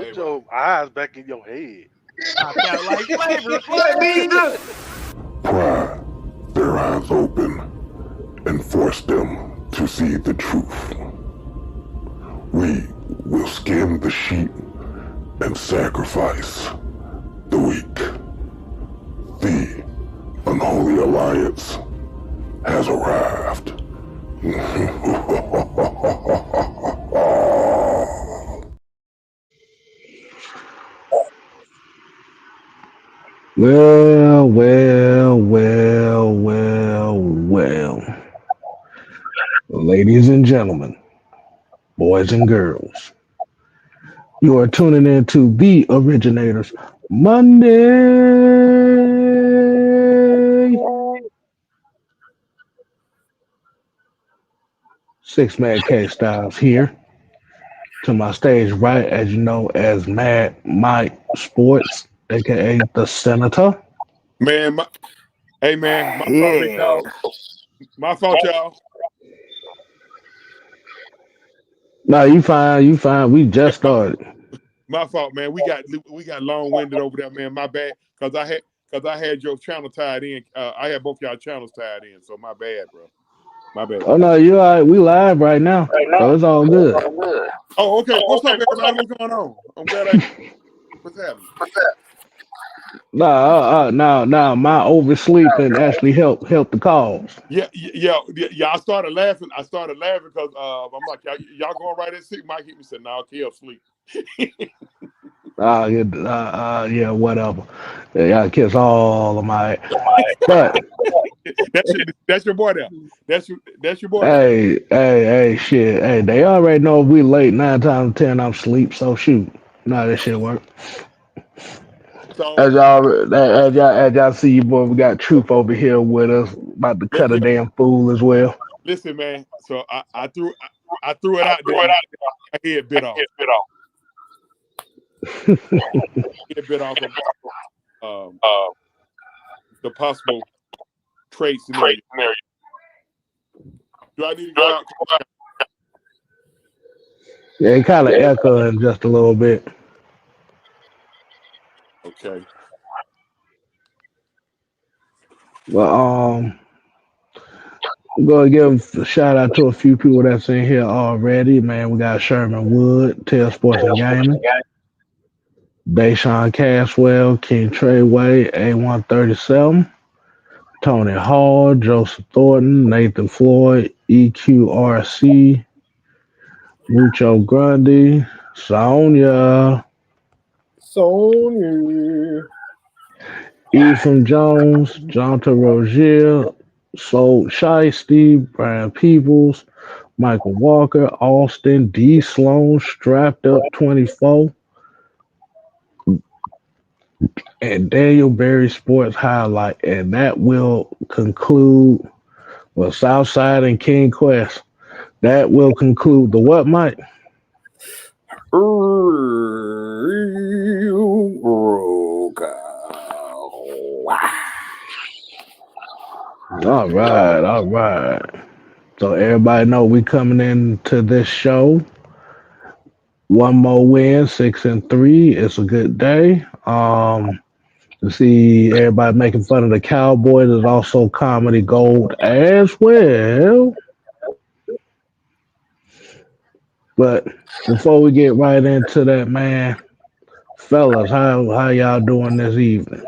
Put your eyes back in your head. I felt like flavor. Pry their eyes open and force them to see the truth. We will skin the sheep and sacrifice the weak. The unholy alliance has arrived. Well. Ladies and gentlemen, boys and girls, you are tuning in to the Originators Monday. Six-man K-Styles here. To my stage right, as you know, as Mad Mike Sports, aka the Senator. Man, hey man, my fault, big dog. My fault, y'all. No, you fine. We just started. My fault, man. We got long-winded over there, man. My bad, cause I had your channel tied in. I had both y'all channels tied in, so my bad, bro. My bad. Oh no, you all right. We live right now, so it's all good. Oh, okay. What's up, everybody? What's going on? I'm glad what's happening? Nah, my oversleeping actually helped the cause. Yeah. I started laughing. Because I'm like, y'all going right at 6. Mike hit me said, "No, Kev sleep." Yeah, whatever. Yeah, y'all kiss all of my. But that's your boy there. That's your boy. Hey, shit. Hey, they already know if we late 9 times 10 I'm asleep. So shoot, nah, that shit work. So, as y'all see, you boy, we got Truth over here with us, about to cut a damn fool as well. Listen, man. So I threw it out there. My head bit off. It bit off of the possible trade scenario. Do I need to go out? Yeah, it kind of echoing just a little bit. Okay. Well, I'm gonna give a shout out to a few people that's in here already. Man, we got Sherman Wood, Tail Sports and Gaming, Deshaun Caswell, King Treyway, A137, Tony Hall, Joseph Thornton, Nathan Floyd, EQRC, Mucho Grundy, Sonia, Ephraim Jones, Jonathan Rozier, Soul Shiesty, Brian Peebles, Michael Walker, Austin, D. Sloan, Strapped Up 24, and Daniel Berry Sports Highlight. And that will conclude, well, Southside and King Quest. That will conclude the what, Mike? All right. So everybody know we coming into this show. One more win, 6-3. It's a good day. To see everybody making fun of the Cowboys is also comedy gold as well. But before we get right into that, man, fellas, how y'all doing this evening?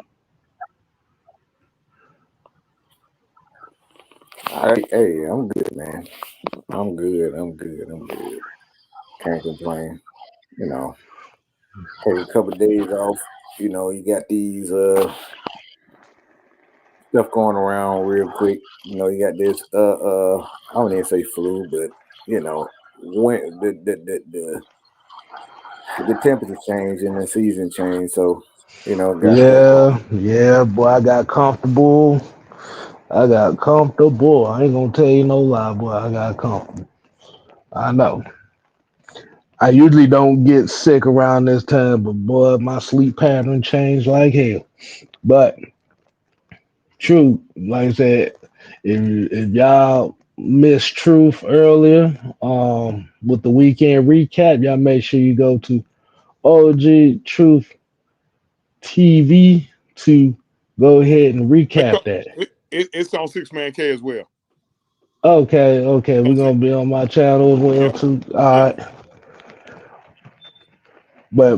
Hey, I'm good, man. I'm good. Can't complain. You know, take a couple of days off. You know, you got these stuff going around real quick. You know, you got this I don't even say flu, but you know, when the temperature change and the season change, so you know, yeah, boy, I got comfortable. I ain't gonna tell you no lie, boy. I got comfortable. I know. I usually don't get sick around this time, but boy, my sleep pattern changed like hell. But true, like I said, if y'all missed Truth earlier, with the weekend recap, y'all make sure you go to OG Truth TV to go ahead and recap that. It's on 6 Man K as well. Okay, okay, we're On six, gonna be on my channel as well yeah, too. All yeah. right. But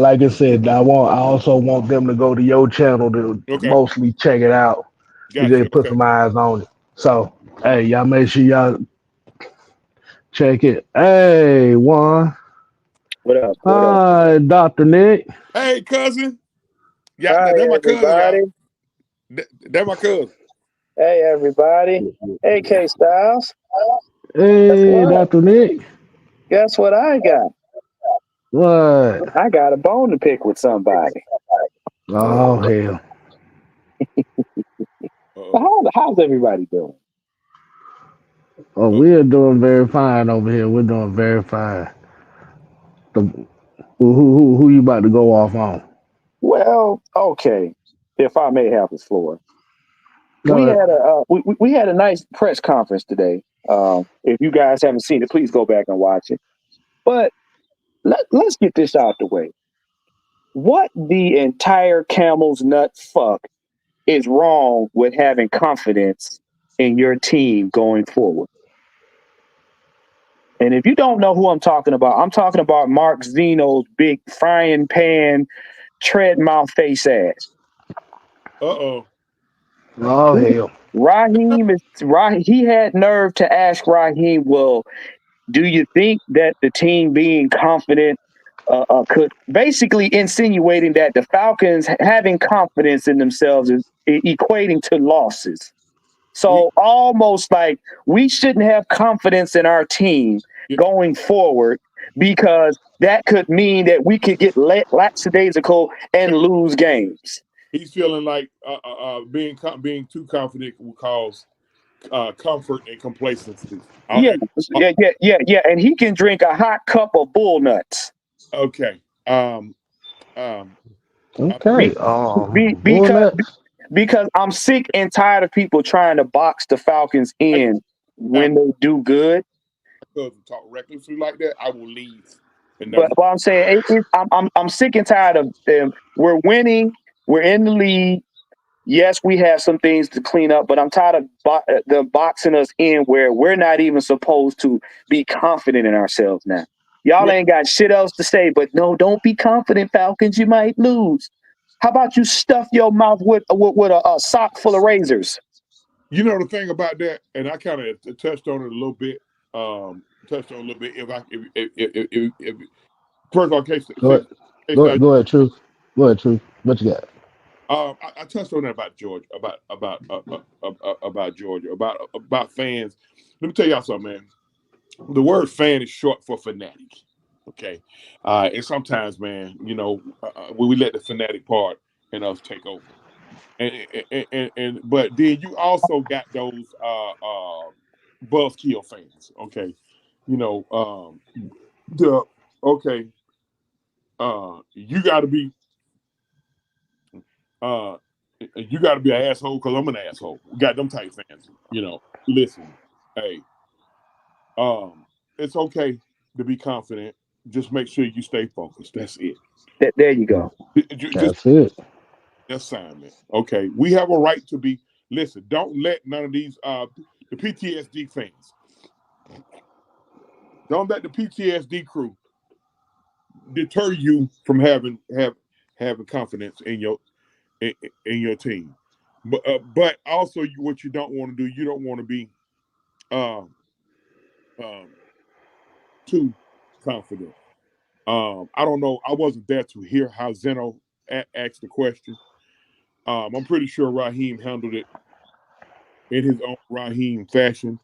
like I said, I also want them to go to your channel to Okay, mostly check it out. To gotcha. just put Okay. some eyes on it. So hey, y'all make sure y'all check it. Hey, Juan. What up? What up? Hi, Dr. Nick. Hey, cousin. Yeah, Hi, that's my cousin, everybody. y'all. That's my cousin. Hey, everybody. Hey, K Styles. Guess Hey, what? Dr. Nick. Guess what I got? What? I got a bone to pick with somebody. Oh hell. Uh-oh. How's everybody doing? Oh, Uh, we're doing very fine over here. We're doing very fine. The, who you about to go off on? Well, okay. If I may have the floor, we Uh, had we had a nice press conference today. If you guys haven't seen it, please go back and watch it. But let's get this out the way. What the entire camel's nut fuck is wrong with having confidence in your team going forward? And if you don't know who I'm talking about Mark Zeno's big frying pan, tread mouth face ass. uh-oh. oh hell. He had nerve to ask Raheem, well, do you think that the team being confident could basically insinuating that the Falcons having confidence in themselves is equating to losses? We So almost like we shouldn't have confidence in our team yeah, going forward because that could mean that we could get lackadaisical and lose games. he's feeling like being too confident will cause comfort and complacency. Yeah, yeah. And he can drink a hot cup of bull nuts. Okay. Um, Be, Okay. Bull because nuts. I'm sick and tired of people trying to box the Falcons I in have when they do good. cousin talk recklessly like that, I will leave and But never. what I'm saying, I'm sick and tired of them. We're winning. We're in the league. Yes, we have some things to clean up, but I'm tired of them boxing us in where we're not even supposed to be confident in ourselves now. Y'all Well, ain't got shit else to say, but no, don't be confident, Falcons. You might lose. How about you stuff your mouth with a sock full of razors? you know the thing about that, and I kind of touched on it a little bit. Touched on a little bit. If first of all, Go ahead. Go ahead, Truth. Go ahead, Truth. What you got? I touched on that about Georgia, about Georgia, about fans. Let me tell y'all something, man. The word fan is short for fanatic. Okay, and sometimes, man, when we let the fanatic part in us take over, and but then you also got those buzzkill fans. Okay, you know, the okay, you got to be uh, you got to be an asshole because I'm an asshole. We got them type fans. Listen, hey, it's okay to be confident. Just make sure you stay focused. That's it. There you go. Just That's it. assignment. Okay, we have a right to be. Listen, don't let none of these the PTSD fans. Don't let the PTSD crew deter you from having confidence in your team. But also what you don't want to do, you don't want to be um, um, too confident. I don't know. I wasn't there to hear how Zeno asked the question. I'm pretty sure Raheem handled it in his own Raheem fashion.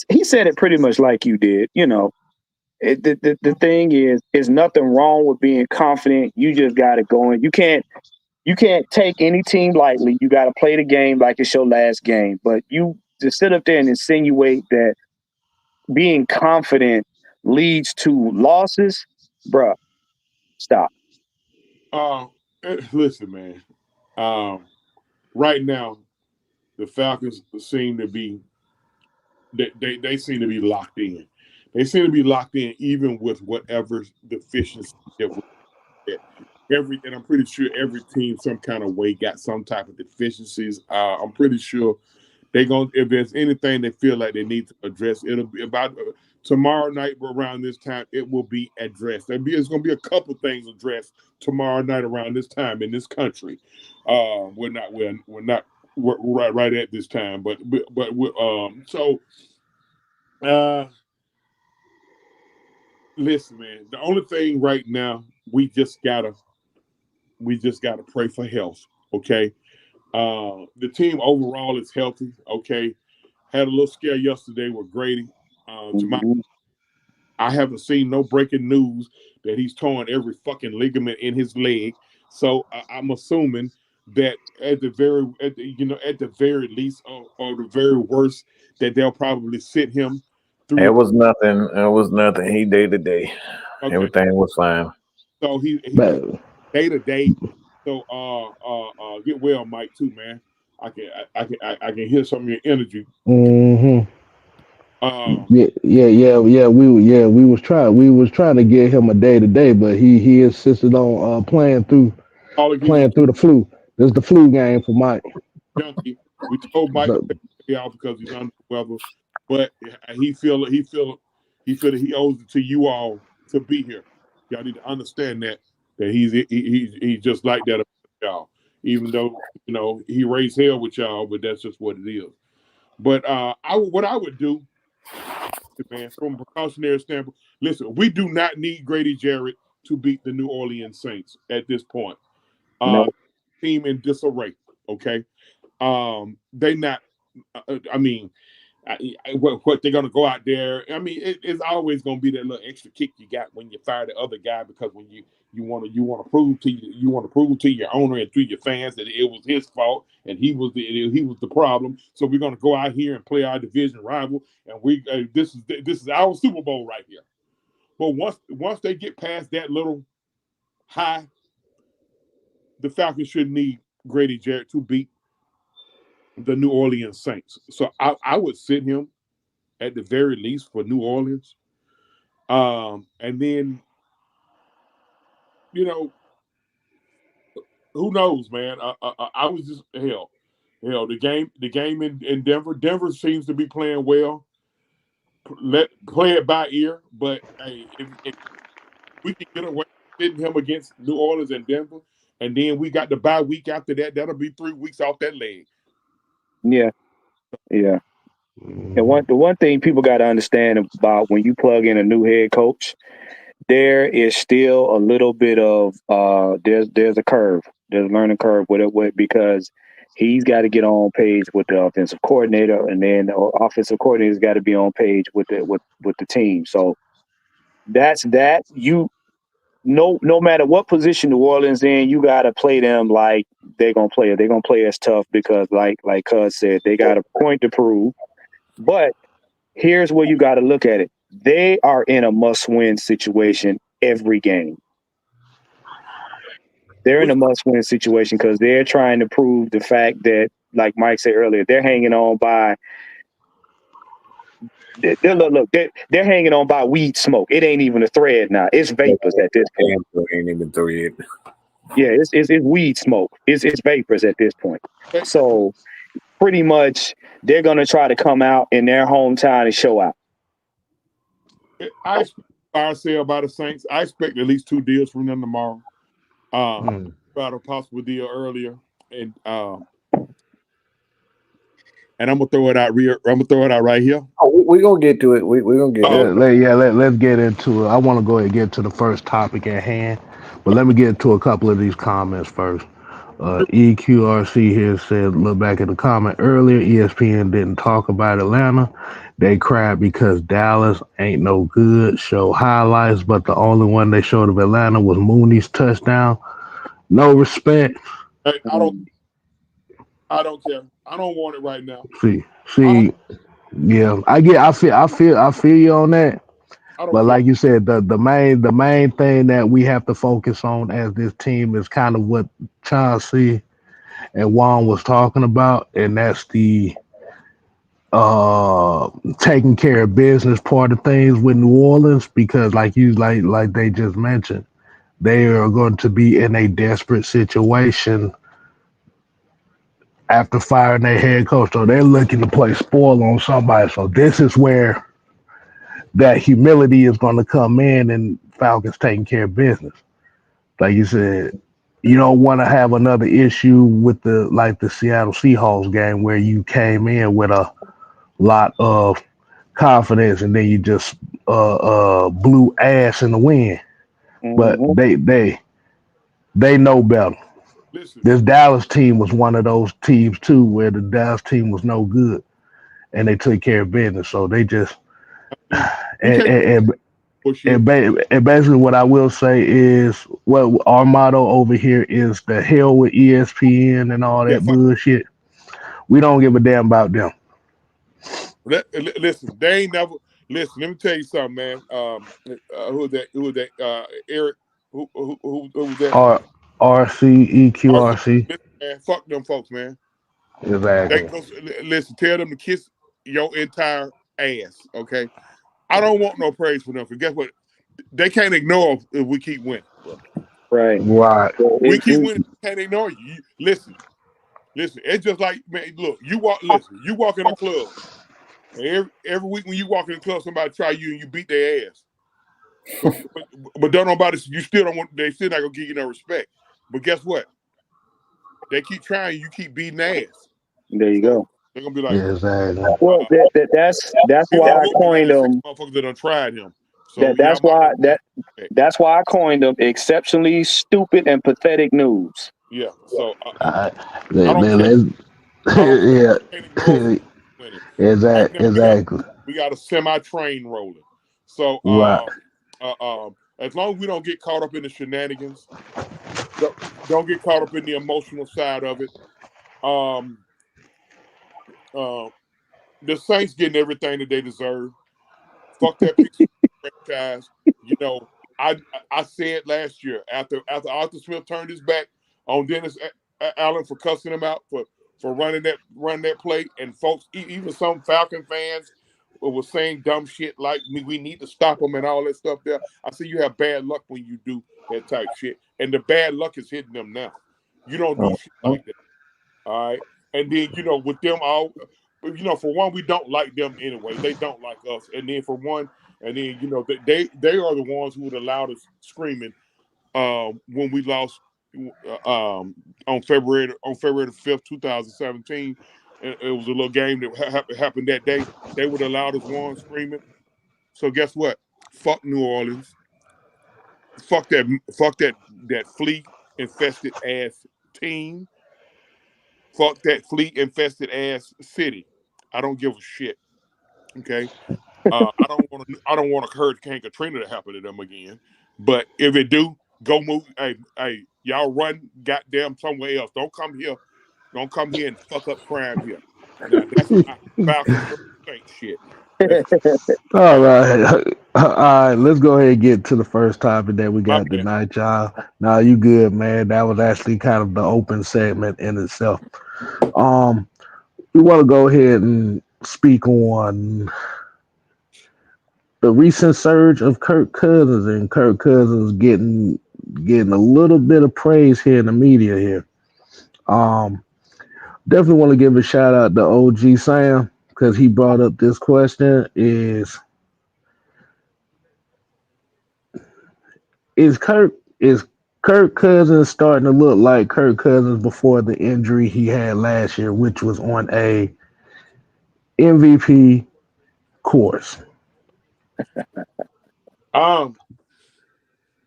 He said it pretty much like you did. The thing is nothing wrong with being confident. You just got to go in. You can't take any team lightly. You got to play the game like it's your last game. But you to sit up there and insinuate that being confident leads to losses, bruh, stop. Uh, Listen, man. Right now, the Falcons seem to be they seem to be locked in. They seem to be locked in, even with whatever deficiency that we get. And I'm pretty sure every team, some kind of way, got some type of deficiencies. I'm pretty sure they gonna if there's anything they feel like they need to address, it'll be about tomorrow night around this time. It will be addressed. It's gonna be a couple things addressed tomorrow night around this time in this country. We're not right at this time, but so. Listen, man. The only thing right now we just gotta pray for health. Okay. The team overall is healthy. Okay. Had a little scare yesterday with Grady. I haven't seen no breaking news that he's torn every fucking ligament in his leg. So I'm assuming that at the very least or the very worst, that they'll probably sit him through. It was nothing. It was nothing. He day to day. Okay. Everything was fine. So he day to day. So get well, Mike, too, man. I can hear some of your energy. Mm-hmm. We was trying to get him a day to day, but he insisted on playing through the flu. This is the flu game for Mike. We told Mike to stay out because he's under the weather, but he feel that he owes it to you all to be here. Y'all need to understand that he's just like that about y'all. Even though he raised hell with y'all, but that's just what it is. But what I would do, man, from a precautionary standpoint, listen, we do not need Grady Jarrett to beat the New Orleans Saints at this point. No. Team in disarray. Okay, they not. I mean, what they're gonna go out there. I mean, it's always gonna be that little extra kick you got when you fire the other guy, because when you want to prove to your owner and to your fans that it was his fault and he was the problem. So we're gonna go out here and play our division rival, and this is our Super Bowl right here. But once they get past that little high, the Falcons should need Grady Jarrett to beat the New Orleans Saints. So I would sit him at the very least for New Orleans. And then, who knows, man? I was just the game in Denver. Denver seems to be playing well. Play it by ear, but hey, if we can get away sitting him against New Orleans and Denver, and then we got the bye week after that, that'll be 3 weeks off that leg. Yeah. And the one thing people got to understand about when you plug in a new head coach, there is still a little bit of there's a curve, there's a learning curve with it, because he's got to get on page with the offensive coordinator, and then the offensive coordinator's got to be on page with the team. So that's that. No matter what position New Orleans in, you got to play them like they're gonna play it. They're gonna play us tough because, like Cuz said, they got a point to prove. But here's where you got to look at it. They are in a must-win situation every game. They're in a must-win situation because they're trying to prove the fact that, like Mike said earlier, they're hanging on by. They're hanging on by weed smoke. It ain't even a thread now. It's vapors at this point. It ain't even thread. Yeah, it's weed smoke. It's vapors at this point. So pretty much they're gonna try to come out in their hometown and show out. I expect fire sale by the Saints. I expect at least 2 deals from them tomorrow. About a possible deal earlier, and I'm gonna throw it out. Right here. Oh, we're gonna get to it. We're gonna get to it. Let's get into it. I want to go ahead and get to the first topic at hand, but let me get to a couple of these comments first. EQRC here said, look back at the comment earlier. ESPN didn't talk about Atlanta. They cried because Dallas ain't no good. Show highlights, but the only one they showed of Atlanta was Mooney's touchdown. No respect. Hey, I don't care. I don't want it right now. See, yeah, I feel you on that. But like you said, the main thing that we have to focus on as this team is kind of what Chauncey and Juan was talking about, and that's the taking care of business part of things with New Orleans because like they just mentioned, they are going to be in a desperate situation after firing their head coach. So they're looking to play spoil on somebody. So this is where that humility is going to come in and Falcons taking care of business. Like you said, you don't want to have another issue with the Seattle Seahawks game where you came in with a lot of confidence and then you just blew ass in the wind. But Mhm. they know better. Listen, This Dallas team was one of those teams too where the Dallas team was no good and they took care of business. So they just we and can't and, bullshit. and basically what I will say is what our motto over here is the hell with ESPN and all Yeah, that bullshit. We don't give a damn about them. Listen, they ain't never. Listen, let me tell you something, man. Who was that? Who was that? Eric. Who was that? RC. Listen, man, fuck them folks, man. They Exactly. go. Listen, tell them to kiss your entire ass. Okay. I don't want no praise for them. Cause guess what? They can't ignore us if we keep winning, bro. Right. Right. We keep winning. They can't ignore you. Listen. It's just like, man. Look, you walk. Listen, you walk in a club. Every week when you walk in the club, somebody try you and you beat their ass. But don't nobody, you still don't want, they still not gonna give you no respect. But guess what? They keep trying, you keep beating ass. There you So go. they're gonna be like, Yeah, exactly. Well, that's he's why a I football, coined there's 6 them. motherfuckers that done tried him. So That's y'all might why want to that's why I coined them exceptionally stupid and pathetic news. yeah. So Uh, I let, don't let, care. let's, I don't care. yeah, Can't ignore us winning. Right now exactly. we got a semi train rolling. So Right. as long as we don't get caught up in the shenanigans, don't get caught up in the emotional side of it. Um, uh, the Saints getting everything that they deserve. Fuck that piece of franchise. You know, I said last year after Arthur Smith turned his back on Dennis Allen for cussing him out for running that play, and folks, even some Falcon fans were saying dumb shit like we need to stop them and all that stuff. There, I say you have bad luck when you do that type shit, and the bad luck is hitting them now. You don't do shit like that. All right. And then, with them all, for one, we don't like them anyway. They don't like us. And then they are the ones who would allow us screaming when we lost on February the 5th, 2017. It was a little game that happened that day. They would allow us one screaming. So guess what? Fuck New Orleans. Fuck that flea infested ass team. Fuck that fleet infested ass city. I don't give a shit. Okay. I don't want a Hurricane Katrina to happen to them again. But if it do, go move. Hey, y'all run goddamn somewhere else. Don't come here. Don't come here and fuck up crime here. Now that's my Falcons versus Saints shit. That's All all right. right. All right. Let's go ahead and get to the first topic that we My got bad. tonight, y'all. Now you good, man. That was actually kind of the open segment in itself. We want to go ahead and speak on the recent surge of Kirk Cousins and Kirk Cousins getting a little bit of praise here in the media here. Um, Definitely want to give a shout out to OG Sam because he brought up this question: is Kirk Cousins starting to look like Kirk Cousins before the injury he had last year, which was on a MVP course?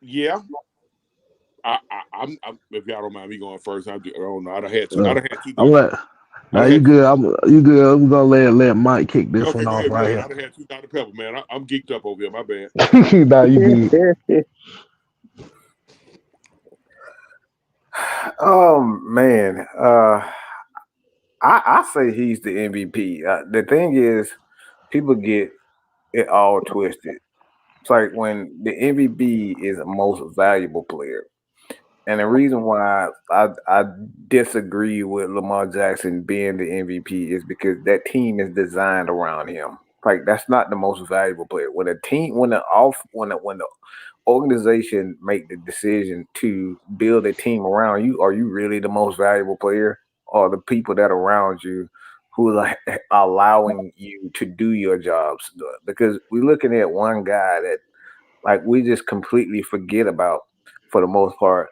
Yeah. I'm if y'all don't mind me going first, I don't know. I done had two. I Uh, done had two I'm Dr. like, I now done you had two. good. You good. I'm gonna let Mike kick this Okay, one go off ahead. Go right ahead. here. I done had two Dr. Pepper, man. I'm geeked up over here. My bad. Now you good. Oh man, I say he's the MVP. The thing is, people get it all twisted. It's like when the MVP is the most valuable player. And the reason why I disagree with Lamar Jackson being the MVP is because that team is designed around him. Like that's not the most valuable player. When a team, when the organization make the decision to build a team around you, are you really the most valuable player, or the people that are around you who like allowing you to do your jobs? Because we're looking at one guy that like we just completely forget about for the most part,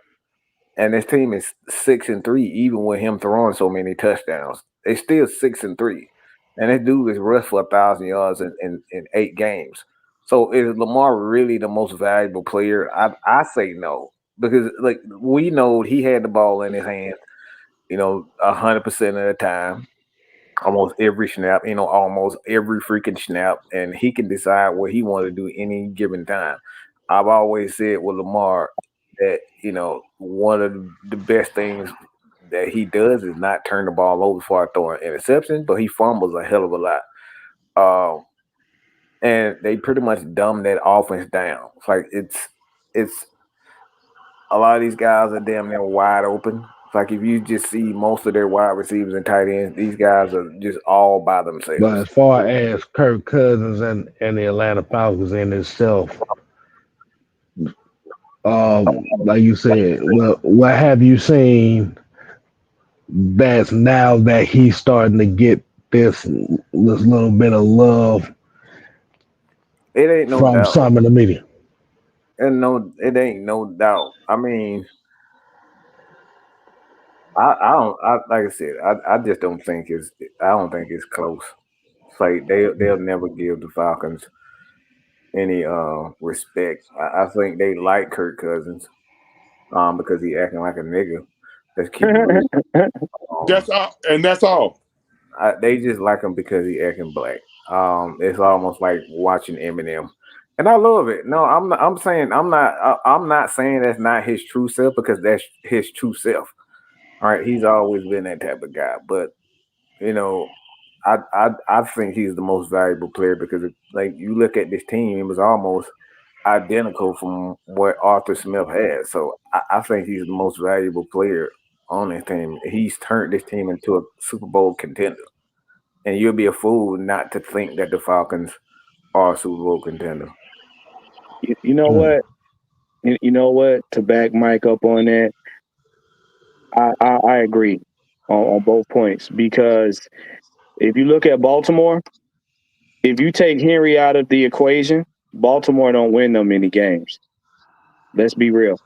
and this team is 6-3, even with him throwing so many touchdowns. They still 6-3. And this dude is rushed for 1,000 yards in 8 games. So is Lamar really the most valuable player? I say no. Because like we know he had the ball in his hand, 100% of the time, almost every snap, almost every freaking snap, and he can decide what he want to do any given time. I've always said with Lamar that one of the best things that he does is not turn the ball over before throwing interception, but he fumbles a hell of a lot. And they pretty much dumb that offense down. It's like it's a lot of these guys are damn near wide open. It's like if you just see most of their wide receivers and tight ends, these guys are just all by But themselves. as far as Kirk Cousins and the Atlanta Falcons in itself, like you said, well, what have you seen that's now that he's starting to get this little bit of love It ain't no from doubt. some of the media? And no, it ain't no doubt. I mean, I don't. Like I said, I just don't think it's. I don't think it's close. It's like they'll never give the Falcons any respect. I think they like Kirk Cousins because he acting like a nigga. Let's keep it real. That's all, and that's all. They just like him because he acting black. It's almost like watching Eminem, and I love it. No, I'm not, I'm saying I'm not saying that's not his true self, because that's his true self. All right, he's always been that type of guy. But you know, I think he's the most valuable player because like you look at this team, it was almost identical from what Arthur Smith had. So I think he's the most valuable player on this team. He's turned this team into a Super Bowl contender. And you'll be a fool not to think that the Falcons are a Super Bowl contender. You know what? You know what? To back Mike up on that, I agree on both points, because if you look at Baltimore, if you take Henry out of the equation, Baltimore don't win them many games. Let's be real.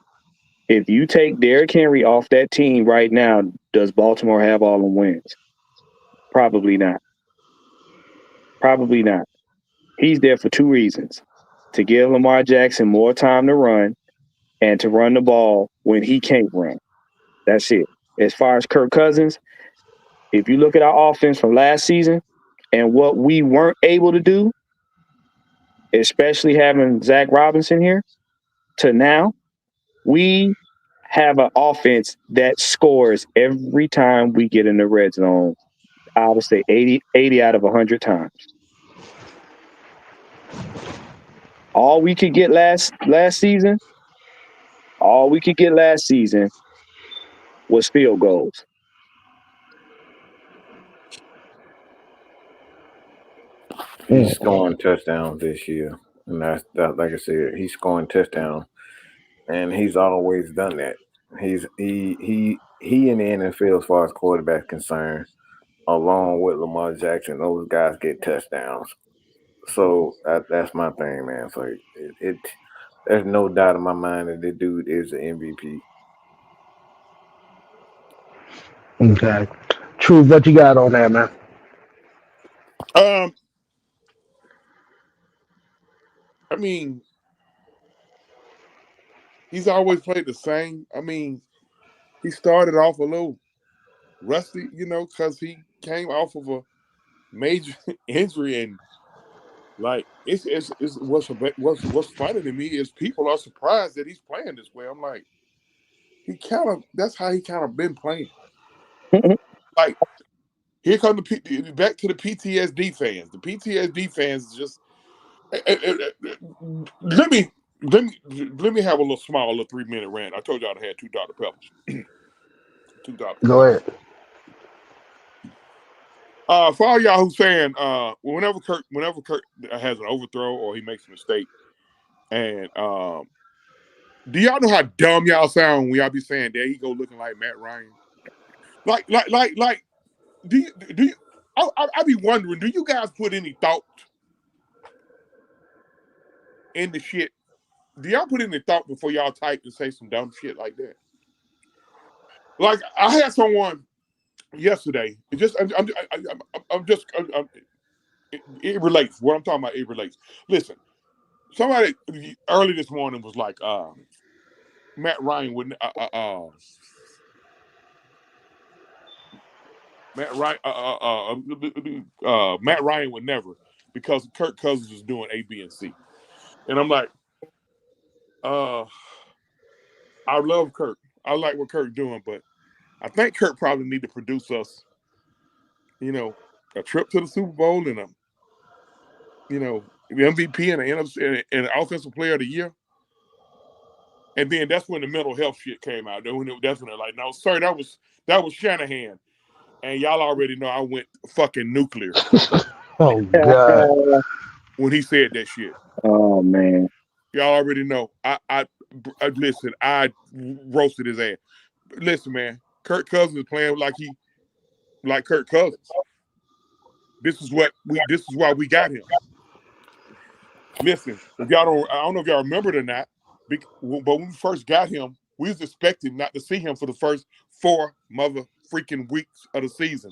If you take Derrick Henry off that team right now, does Baltimore have all the wins? Probably not. Probably not. He's there for two reasons: to give Lamar Jackson more time to run and to run the ball when he can't run. That's it. As far as Kirk Cousins, if you look at our offense from last season and what we weren't able to do, especially having Zach Robinson here, to now, we have an offense that scores every time we get in the red zone. I would say 80 out of 100 times. All we could get last season, all we could get last season was field goals. He's scoring touchdowns this year. And that's that, like I said, he's scoring touchdowns. And he's always done that. He in the NFL, as far as quarterback concerned, along with Lamar Jackson, those guys get touchdowns. So that's my thing, man. So there's no doubt in my mind that the dude is the MVP. Okay. Truth, what you got on that, man? Um, I mean, he's always played the same. I mean, he started off a little rusty, because he came off of a major injury, and like it's what's funny to me is people are surprised that he's playing this way. I'm like, that's how he kind of been playing. Like, here come back to the PTSD fans. The PTSD fans just let me let me have a little 3-minute rant. I told y'all I had 2 Dr. Peppers. 2 Dr. Go Peppers. ahead. For all y'all who saying, whenever Kirk has an overthrow or he makes a mistake, and do y'all know how dumb y'all sound when y'all be saying there he go looking like Matt Ryan? Like, do you? I be wondering, do you guys put any thought in the shit? Do y'all put any thought before y'all type and say some dumb shit like that? Like I had someone yesterday. It relates. What I'm talking about, it relates. Listen, somebody early this morning was like, Matt Ryan would Matt Ryan would never, because Kirk Cousins is doing A, B, and C. And I'm like, I love Kirk. I like what Kirk doing, but I think Kirk probably need to produce us, a trip to the Super Bowl and the MVP and an offensive player of the year. And then that's when the mental health shit came out. That's when they're like, no, sir, that was Shanahan. And y'all already know I went fucking nuclear. Oh God. When he said that shit. Oh man. Y'all already know. I listen, I roasted his ass. Listen, man, Kirk Cousins is playing like Kirk Cousins. This is why we got him. Listen, I don't know if y'all remember it or not, but when we first got him, we was expecting not to see him for the first 4 mother freaking weeks of the season.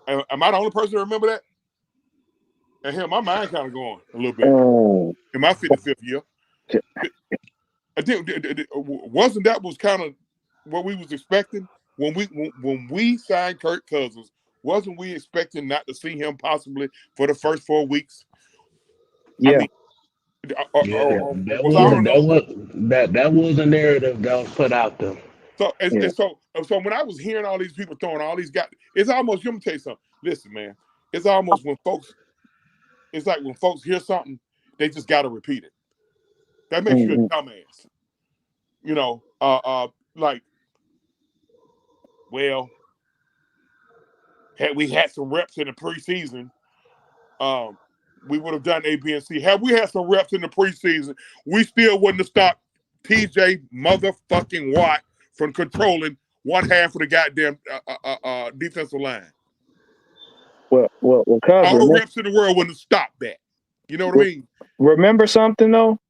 Am I the only person to remember that? And hell, my mind kind of going a little bit. In my 55th year. Wasn't that was kind of what we was expecting when we signed Kirk Cousins? Wasn't we expecting not to see him possibly for the first 4 weeks? Yeah. I mean, that was a narrative that was put out there. So when I was hearing all these people throwing all these guys, it's almost, let me tell you something. Listen, man, it's almost it's like when folks hear something, they just got to repeat it. That makes you a dumbass. Like, well, had we had some reps in the preseason, we would have done A, B, and C. Had we had some reps in the preseason, we still wouldn't have stopped TJ motherfucking Watt from controlling one half of the goddamn defensive line. Well, all the reps in the world wouldn't have stopped that. You know what I mean? Remember something though?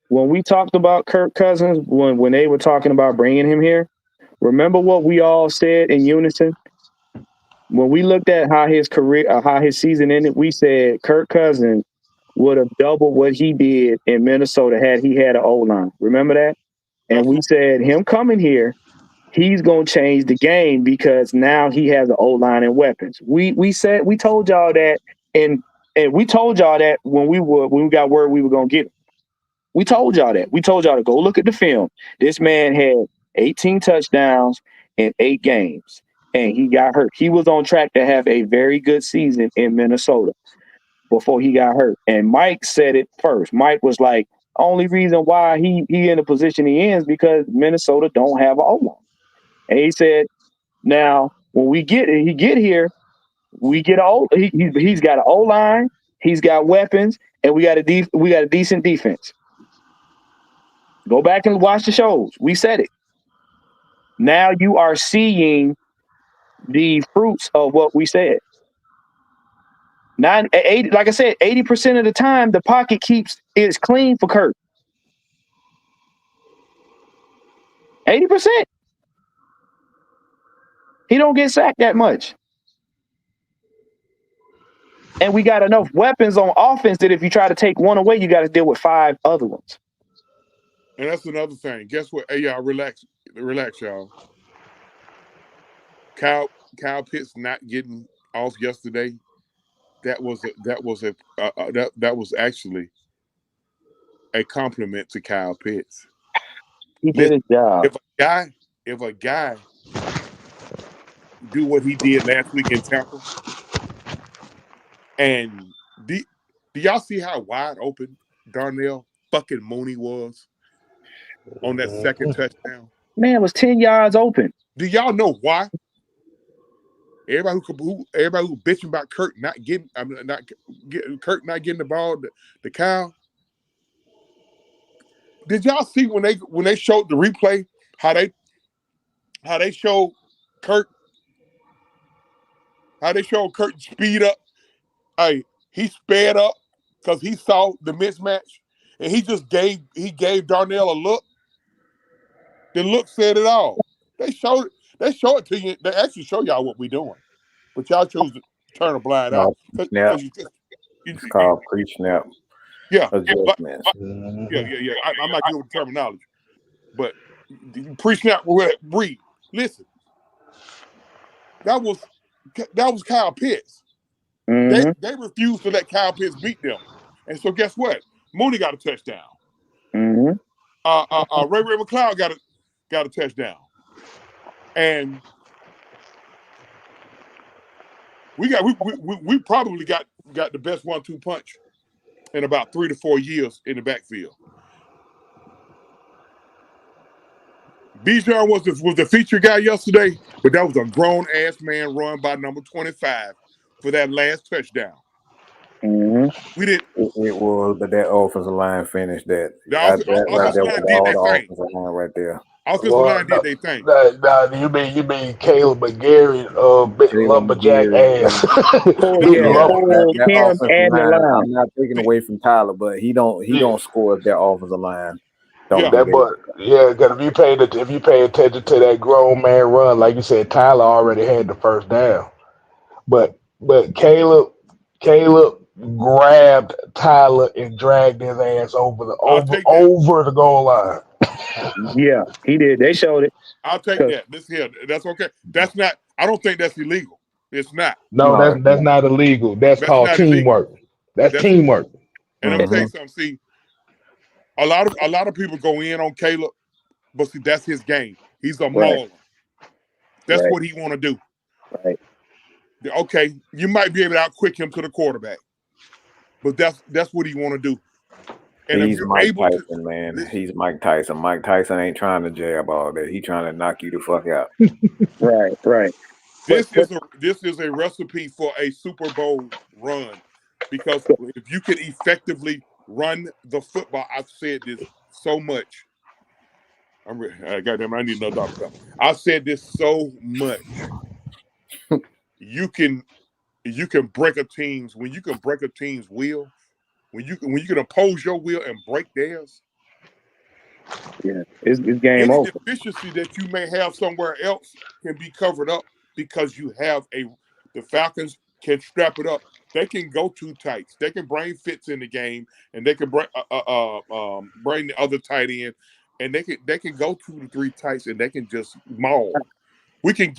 When we talked about Kirk Cousins, when they were talking about bringing him here, remember what we all said in unison? When we looked at how his career, how his season ended, we said Kirk Cousins would have doubled what he did in Minnesota had he had an O-line. Remember that? And we said him coming here, he's going to change the game because now he has an O-line and weapons. We told y'all that, and we told y'all that when we got word we were going to get him. We told y'all that. We told y'all to go look at the film. This man had 18 touchdowns in 8 games, and he got hurt. He was on track to have a very good season in Minnesota before he got hurt. And Mike said it first. Mike was like, only reason why he in the position he is because Minnesota don't have an O-line. And he said, now when he get here, we get he's got an O-line, he's got weapons, and we got a decent defense. Go back and watch the shows. We said it. Now you are seeing the fruits of what we said. Like I said, 80% of the time the pocket is clean for Kirk. 80%. He don't get sacked that much. And we got enough weapons on offense that if you try to take one away, you got to deal with 5 other ones. And that's another thing. Guess what? Hey, y'all, relax, y'all. Kyle Pitts not getting off yesterday. That was actually a compliment to Kyle Pitts. He did his job. If a guy do what he did last week in Tampa, and do y'all see how wide open Darnell fucking Mooney was on that second touchdown? Man was 10 yards open. Do y'all know why? Everybody who bitching about Kirk not getting the ball, the Kyle. Did y'all see when they showed the replay how they showed Kirk speed up? Hey, he sped up because he saw the mismatch, and he gave Darnell a look. The look said it all. They show it to you. They actually show y'all what we're doing, but y'all choose to turn a blind eye. It's called pre-snap. Yeah, adjustments. Yeah. I'm not good with terminology, but pre-snap read. Listen, that was Kyle Pitts. Mm-hmm. They refused to let Kyle Pitts beat them, and so guess what? Mooney got a touchdown. Mm-hmm. Ray McLeod got a touchdown, and we probably got the best 1-2 punch in about 3 to 4 years in the backfield. Bijan was the feature guy yesterday, but that was a grown ass man run by number 25 for that last touchdown. Mm-hmm. We didn't. It was, but that offensive line finished that. The offensive line did their thing. Offensive line right there. Offensive line did their thing. You mean Caleb McGarry, big lumberjack ass. That him offensive and line. the line. I'm not taking away from Tyler, but he don't score if that offensive line. Because if you pay attention to that grown man run, like you said, Tyler already had the first down, but Caleb grabbed Tyler and dragged his ass over the goal line. Yeah, he did. They showed it. I'll take that. That's okay. That's not. I don't think that's illegal. It's not. No, that's not illegal. That's called teamwork. Illegal. That's teamwork. And I'm gonna tell you something. See, a lot of people go in on Caleb, but see, that's his game. He's a mauler. That's what he want to do. Right. Okay, you might be able to outquick him to the quarterback, but that's what he want to do. And he's Mike Tyson, man. He's Mike Tyson. Mike Tyson ain't trying to jab all that. He's trying to knock you the fuck out. Right. This is a recipe for a Super Bowl run, because if you can effectively run the football, I've said this so much. Goddamn, I need another Dr. Pepper. I've said this so much. You can break a team's will. When you can oppose your will and break theirs, it's game any over. deficiency that you may have somewhere else can be covered up because you have the Falcons can strap it up. They can go 2 tights. They can bring Fitz in the game, and they can bring the other tight end, and they can go 2 to 3 tights, and they can just maul. We can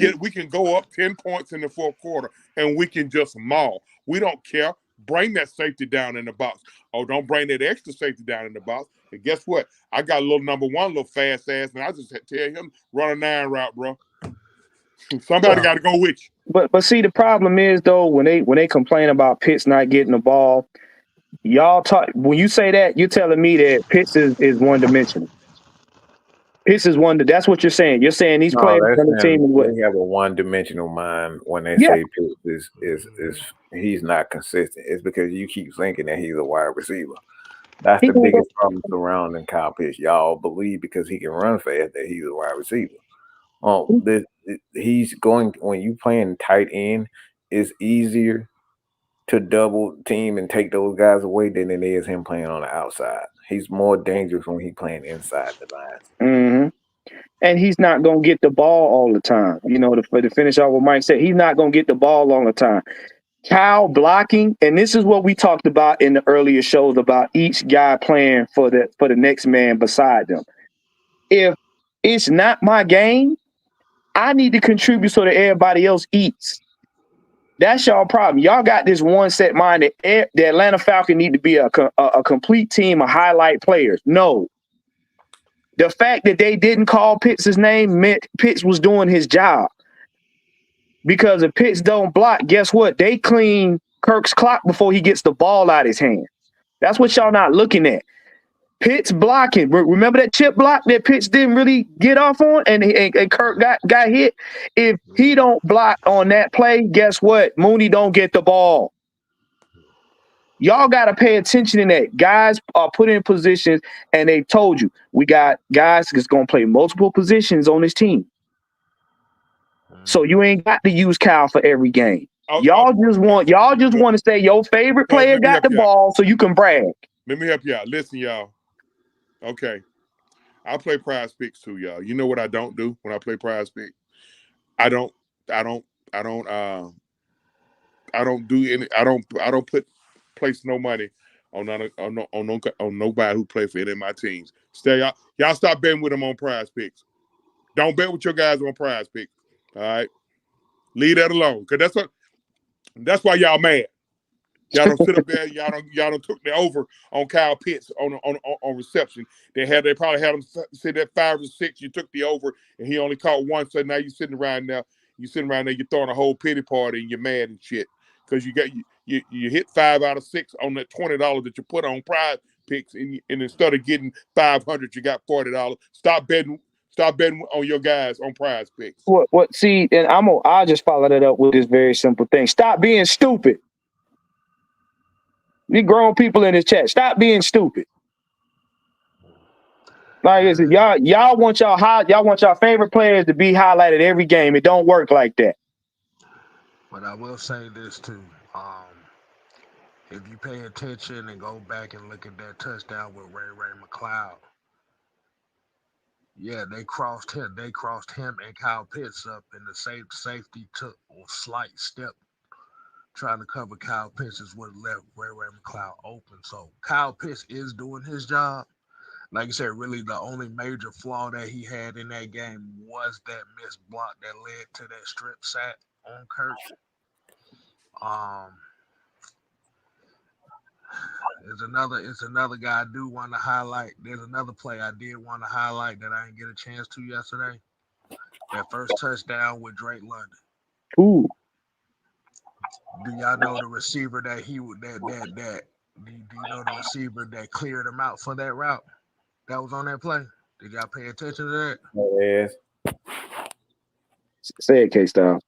go up 10 points in the fourth quarter, and we can just maul. We don't care. Bring that safety down in the box. Oh, don't bring that extra safety down in the box. And guess what? I got a little number 1, little fast ass, and I just tell him, run a 9 route, bro. Somebody got to go with you. But see, the problem is though, when they complain about Pitts not getting the ball, y'all talk. When you say that, you're telling me that Pitts is one dimensional. Pitts is one. That's what you're saying. You're saying these players on the team. They have a one-dimensional mind when they say Pitts is he's not consistent. It's because you keep thinking that he's a wide receiver. That's the biggest problem surrounding Kyle Pitts. Y'all believe because he can run fast that he's a wide receiver. He's going when you playing tight end. It's easier to double team and take those guys away than it is him playing on the outside. He's more dangerous when he's playing inside the lines. Mm-hmm. And he's not going to get the ball all the time. You know, to finish off what Mike said, he's not going to get the ball all the time. Kyle blocking, and this is what we talked about in the earlier shows about each guy playing for the next man beside them. If it's not my game, I need to contribute so that everybody else eats. That's y'all problem. Y'all got this one set mind that the Atlanta Falcons need to be a complete team of highlight players. No. The fact that they didn't call Pitts' name meant Pitts was doing his job. Because if Pitts don't block, guess what? They clean Kirk's clock before he gets the ball out of his hand. That's what y'all not looking at. Pitts blocking. Remember that chip block that Pitts didn't really get off on, and Kirk got hit. If he don't block on that play, guess what? Mooney don't get the ball. Y'all got to pay attention in that. Guys are put in positions, and they told you we got guys that's going to play multiple positions on this team. So you ain't got to use Kyle for every game. Y'all just want to say your favorite player got the ball so you can brag. Let me help you out. Listen, y'all. Okay. I play prize picks too, y'all. You know what I don't do when I play prize picks? I don't place no money on nobody who play for any of my teams. Y'all stop betting with them on prize picks. Don't bet with your guys on prize picks. All right. Leave that alone. Cause that's why y'all mad. Y'all don't sit up there. Y'all don't took the over on Kyle Pitts on reception. They probably had him sit at 5 or 6. You took the over and he only caught one. So now you're sitting around there. You're throwing a whole pity party and you're mad and shit because you hit 5 out of 6 on that $20 that you put on prize picks and instead of getting $500, you got $40. Stop betting on your guys on prize picks. What? See, and I'll just follow that up with this very simple thing. Stop being stupid. You grown people in this chat, stop being stupid. Like I said, y'all want y'all favorite players to be highlighted every game. It don't work like that. But I will say this too. If you pay attention and go back and look at that touchdown with Ray McCloud, yeah, they crossed him. They crossed him and Kyle Pitts up, and the safety took a slight step trying to cover Kyle Pitts is what left Ray McCloud open. So Kyle Pitts is doing his job. Like I said, really the only major flaw that he had in that game was that missed block that led to that strip sack on Kirk. It's another guy I do want to highlight. There's another play I did want to highlight that I didn't get a chance to yesterday. That first touchdown with Drake London. Ooh. Do y'all know the receiver that do you know the receiver that cleared him out for that route that was on that play? Did y'all pay attention to that? Yes. Say it, K-Style.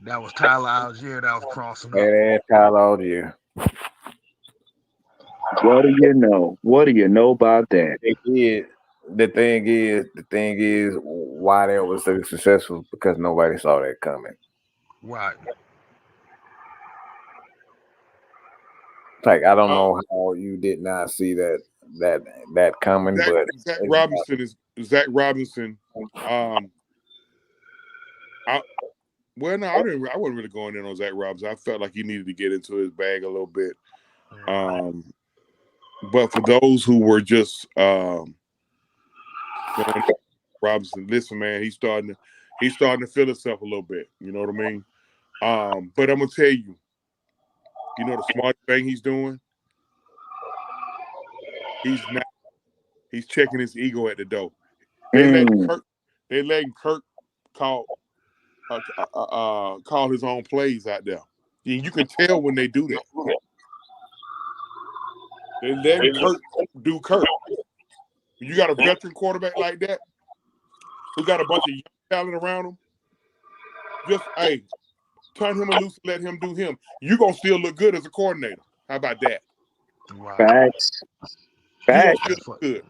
That was Tyler Algier that was crossing up. Yeah, Tyler Algier. What do you know? What do you know about that? The thing is why that was so successful because nobody saw that coming. Right. Like I don't know how you did not see that coming, but Zach Robinson. I wasn't really going in on Zach Robinson. I felt like he needed to get into his bag a little bit. But for those who were just Robinson, listen, man, he's starting to feel himself a little bit. You know what I mean? But I'm gonna tell you, you know the smart thing he's doing? He's checking his ego at the door. They letting Kirk call his own plays out there. And you can tell when they do that. They letting Kirk do Kirk. When you got a veteran quarterback like that, who got a bunch of young talent around him, just turn him loose and let him do him. You're gonna still look good as a coordinator. How about that? Facts. Good.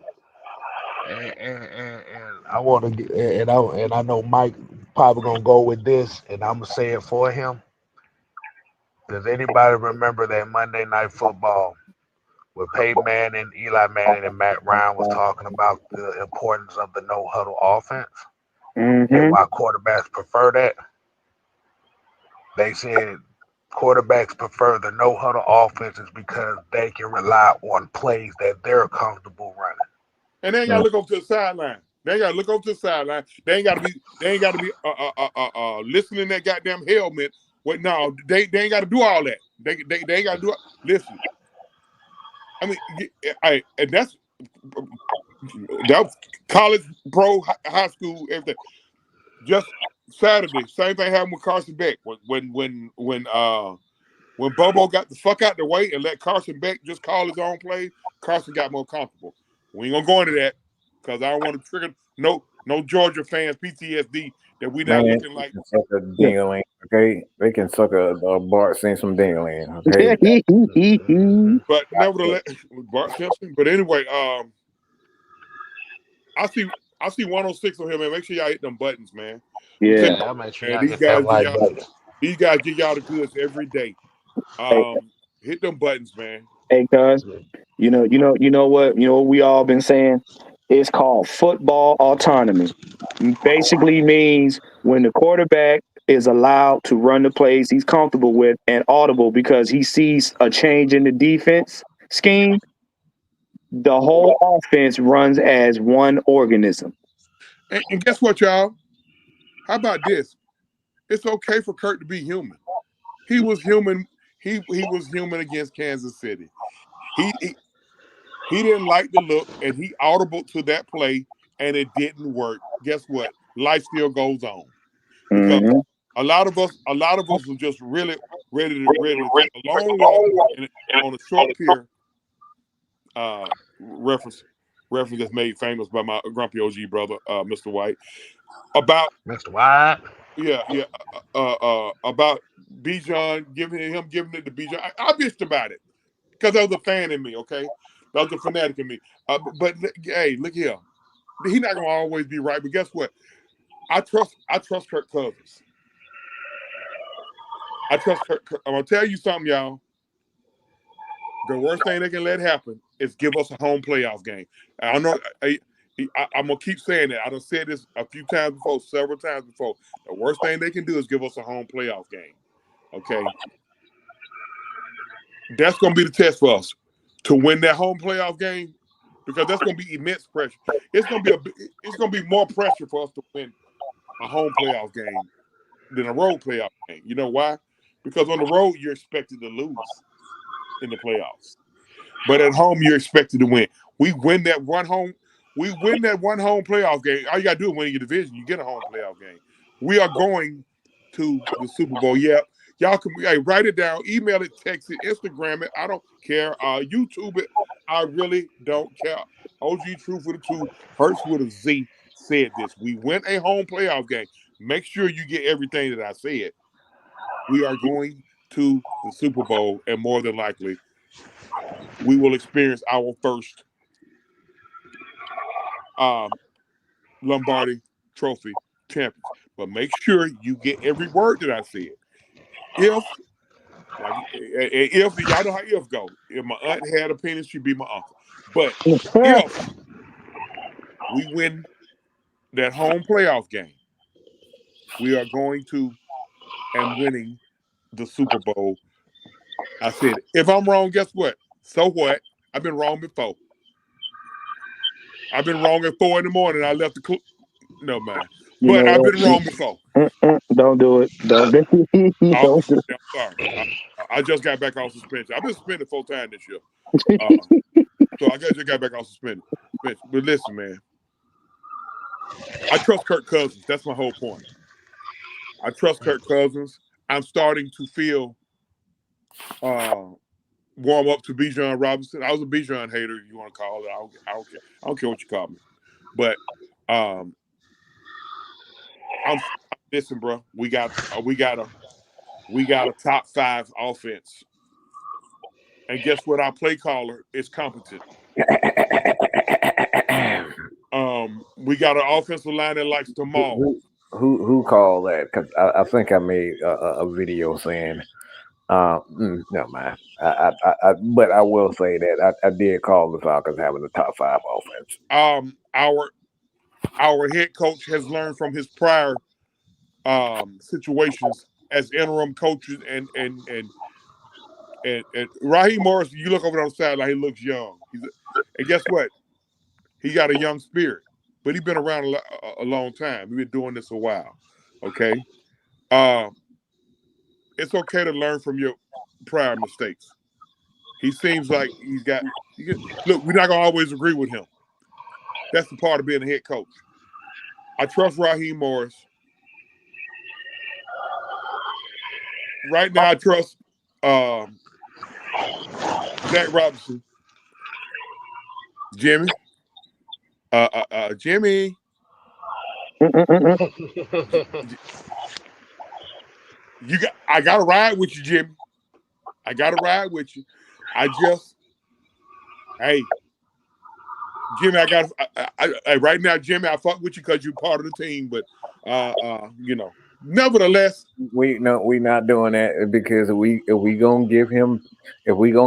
And I want to get and I know Mike probably gonna go with this, and I'm gonna say it for him. Does anybody remember that Monday Night Football where Peyton Manning, Eli Manning, and Matt Ryan was talking about the importance of the no huddle offense and why quarterbacks prefer that? They said quarterbacks prefer the no huddle offenses because they can rely on plays that they're comfortable running. And they ain't gotta look over to the sideline. They ain't gotta be listening to that goddamn helmet. They ain't gotta do all that. They ain't gotta do it. Listen. I mean, and that's college, pro, high school, everything. Just Saturday, same thing happened with Carson Beck. When Bobo got the fuck out the way and let Carson Beck just call his own play, Carson got more comfortable. We ain't gonna go into that because I don't want to trigger no Georgia fans PTSD that we not Man, looking like. they can suck a ding-a-ling, okay? They can suck a Bart Simpson ding-a-ling, okay? But nevertheless, Bart Simpson. But anyway, I see 106 on here, man. Make sure y'all hit them buttons, man. Yeah. I'll make sure And y'all hit that like button. these guys give y'all the goods every day. Hit them buttons, man. Hey, cuz, you know what we all been saying? It's called football autonomy. Basically means when the quarterback is allowed to run the plays he's comfortable with and audible because he sees a change in the defense scheme, the whole offense runs as one organism. And guess what, y'all? How about this? It's okay for Kirk to be human. He was human. He was human against Kansas City. He didn't like the look, and he audible to that play, and it didn't work. Guess what? Life still goes on because Mm-hmm. a lot of us were just really ready to take a long walk and on a short pier. Reference that's made famous by my grumpy OG brother, Mr. White, about Mr. White. about Bijan giving it to Bijan. I bitched about it because that was a fan in me. Okay, that was a fanatic in me. But hey, look here, he's not gonna always be right. But guess what? I trust Kirk Cousins. I trust Kirk. I'm gonna tell you something, y'all. The worst thing they can let happen is give us a home playoff game. I know. I'm gonna keep saying that. I done said this a few times before, several times before. The worst thing they can do is give us a home playoff game. Okay, that's gonna be the test for us to win that home playoff game because that's gonna be immense pressure. It's gonna be more pressure for us to win a home playoff game than a road playoff game. You know why? Because on the road you're expected to lose in the playoffs, but at home you're expected to win. We win that one home playoff game. All you gotta do is win your division. You get a home playoff game. We are going to the Super Bowl. Yeah, y'all can write it down, email it, text it, Instagram it. I don't care. YouTube it. I really don't care. OG Truth with a 2, Hurts with a Z said this. We win a home playoff game. Make sure you get everything that I said. We are going to the Super Bowl, and more than likely, we will experience our first Lombardi Trophy champions. But make sure you get every word that I said. If y'all know how if go. If my aunt had a penis, she'd be my uncle. But if we win that home playoff game, we are going to and winning the Super Bowl. I said it. If I'm wrong, guess what? So what? I've been wrong before. I've been wrong at 4 a.m. I left the no man. But I've been wrong before. Don't do it. Don't do it. I'm sorry. I just got back off suspension. I've been suspended 4 times this year. So I just got back off suspended. But listen, man. I trust Kirk Cousins. That's my whole point. I trust Kirk Cousins. I'm starting to feel warm up to Bijan Robinson. I was a Bijan hater, if you want to call it. I don't care. I don't care what you call me. But listen, bro. We got a top 5 offense, and guess what? Our play caller is competent. We got an offensive line that likes to maul. Who called that? Because I think I made a video saying, never mind. But I will say that I did call the Falcons having the top 5 offense. Our head coach has learned from his prior situations as interim coaches, and Raheem Morris. You look over on the sideline, he looks young. And guess what? He got a young spirit, but he's been around a long time. We've been doing this a while. Okay, it's okay to learn from your prior mistakes. He seems like look, we're not gonna always agree with him. That's the part of being a head coach. I trust Raheem Morris. Right now, I trust Zach Robinson. Jimmy, Jimmy. I gotta ride with you, Jimmy. I gotta ride with you. Hey, Jimmy, right now, Jimmy, I fuck with you because you're part of the team, but nevertheless, we not doing that because if we gonna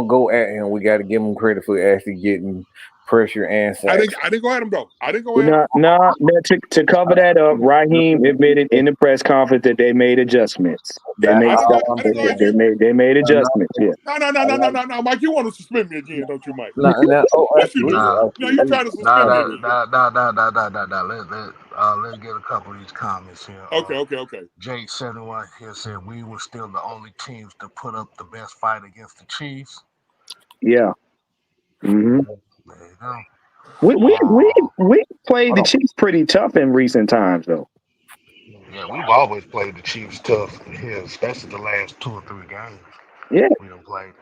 go at him, we got to give him credit for actually getting pressure and sacks. I didn't go at him though. I didn't go at him. No. To cover that up, Raheem admitted in the press conference that they made adjustments. They made adjustments. Yeah. No, Mike, you want to suspend me again, don't you, Mike? No, yes, you do. No, you're trying to suspend me again. Let's get a couple of these comments here. Okay. Jake71 here said we were still the only teams to put up the best fight against the Chiefs. Yeah. Mm-hmm. There you go. We played the Chiefs pretty tough in recent times, though. Yeah, we've always played the Chiefs tough here, especially the last 2 or 3 games. Yeah. We don't play them.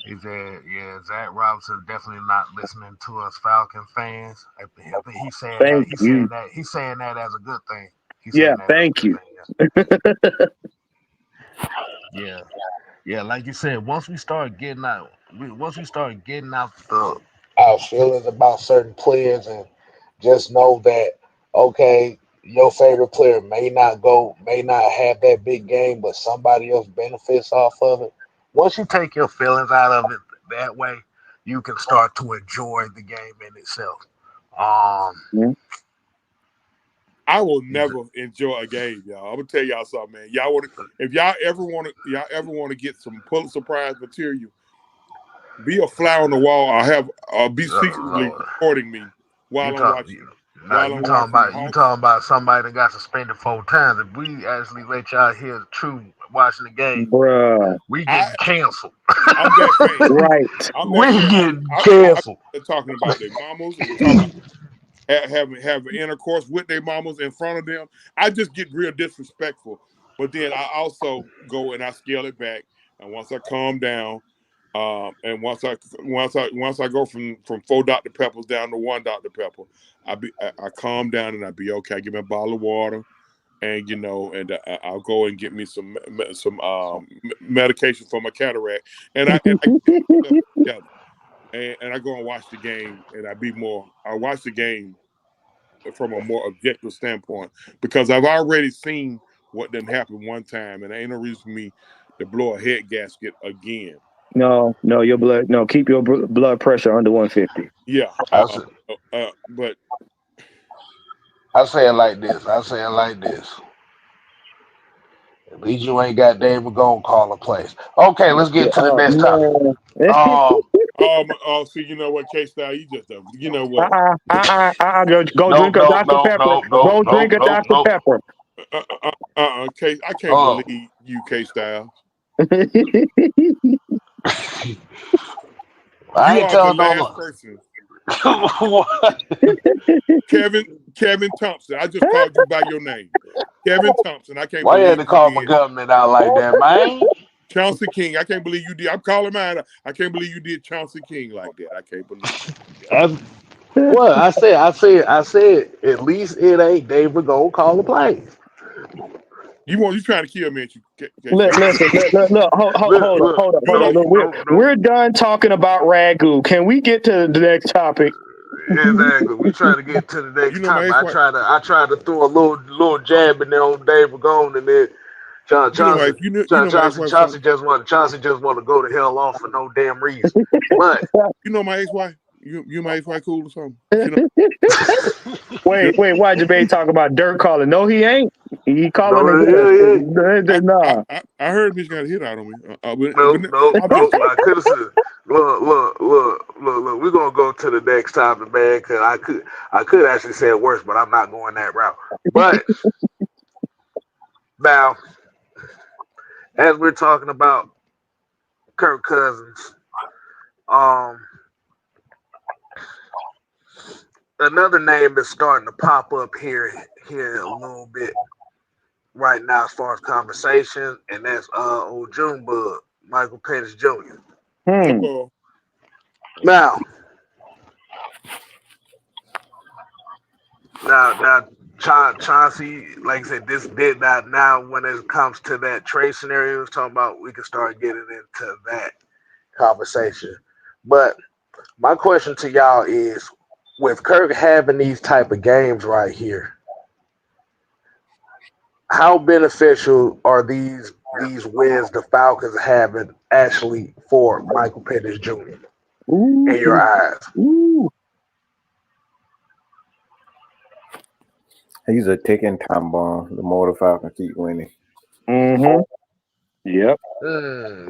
He said, yeah, Zach Robinson definitely not listening to us Falcon fans. I think he's saying that. He's saying that as a good thing. Thank you. Yeah, like you said, once we start getting out our feelings about certain players, and just know that, okay, your favorite player may not have that big game, but somebody else benefits off of it. Once you take your feelings out of it that way, you can start to enjoy the game in itself. I will never enjoy a game, y'all. I'm gonna tell y'all something, man. If y'all ever want to get some Pulitzer Prize material, be a fly on the wall. Or be secretly recording me while I'm watching. You talking about somebody that got suspended 4 times. If we actually let y'all hear the truth watching the game, bruh, we getting canceled. I'm that fan. Right. We getting canceled. They're talking about their mamas and talking having intercourse with their mamas in front of them. I just get real disrespectful. But then I also go and I scale it back. And once I calm down, and once I go from 4 Dr. Peppers down to 1 Dr. Pepper, I calm down and I be okay. I give me a bottle of water, and I'll go and get me some medication for my cataract, and I get together. And I go and watch the game, and I watch the game from a more objective standpoint because I've already seen what didn't happen one time, and there ain't no reason for me to blow a head gasket again. No, your blood. No, keep your blood pressure under 150. Yeah, but I say it like this. At least you ain't got David Gone call a place. Okay, let's get to the next topic. So you know what, K-Style, you just you know what? Go drink a Dr. Pepper. Go drink a Dr. Pepper. I can't believe you, K-Style. I ain't telling the last person. Kevin Thompson. I just called you by your name. Kevin Thompson. I can't Why believe you had to call my government out like that, man? Chauncey King. I can't believe you did. I'm calling mine. I can't believe you did Chauncey King like that. I can't believe it. Well, I said, at least it ain't David Gone call the plays. You trying to kill me? Listen, look, hold up. We're done talking about Ragu. Can we get to the next topic? Exactly. We trying to get to the next topic. I tried to throw a little jab in there on David Gone, and then Chauncey just want to go to hell off for no damn reason. But you know my ex-wife. You my ex-wife cool or something? Wait, why Jabay talk about Dirk calling? No, he ain't. He calling Nah. I heard he's got a hit out on me. No. I could have said, look. We're gonna go to the next topic, man. Cause I could actually say it worse, but I'm not going that route. But now, as we're talking about Kirk Cousins, another name is starting to pop up here a little bit right now as far as conversation, and that's old Junebug, Michael Penix Jr. Now, Now, Chauncey, like I said, this did not. Now, when it comes to that trade scenario, we was talking about, we can start getting into that conversation. But my question to y'all is, with Kirk having these type of games right here, how beneficial are these wins the Falcons having actually for Michael Penix Jr. Ooh, in your eyes? ooh. He's a ticking time bomb. The more the Falcons keep winning. Mm-hmm. Yep.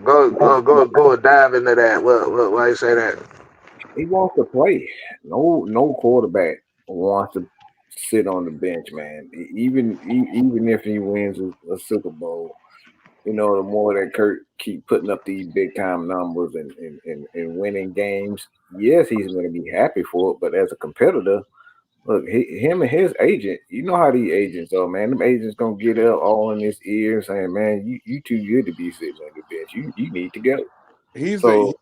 Go dive into that. Why you say that? He wants to play. No quarterback wants to sit on the bench, man. Even if he wins a Super Bowl, the more that Kirk keep putting up these big time numbers and winning games, yes, he's going to be happy for it. But as a competitor, look, him and his agent, you know how these agents are, man. Them agents gonna get up all in his ear saying, "Man, you too good to be sitting on the bench. You need to go." He's So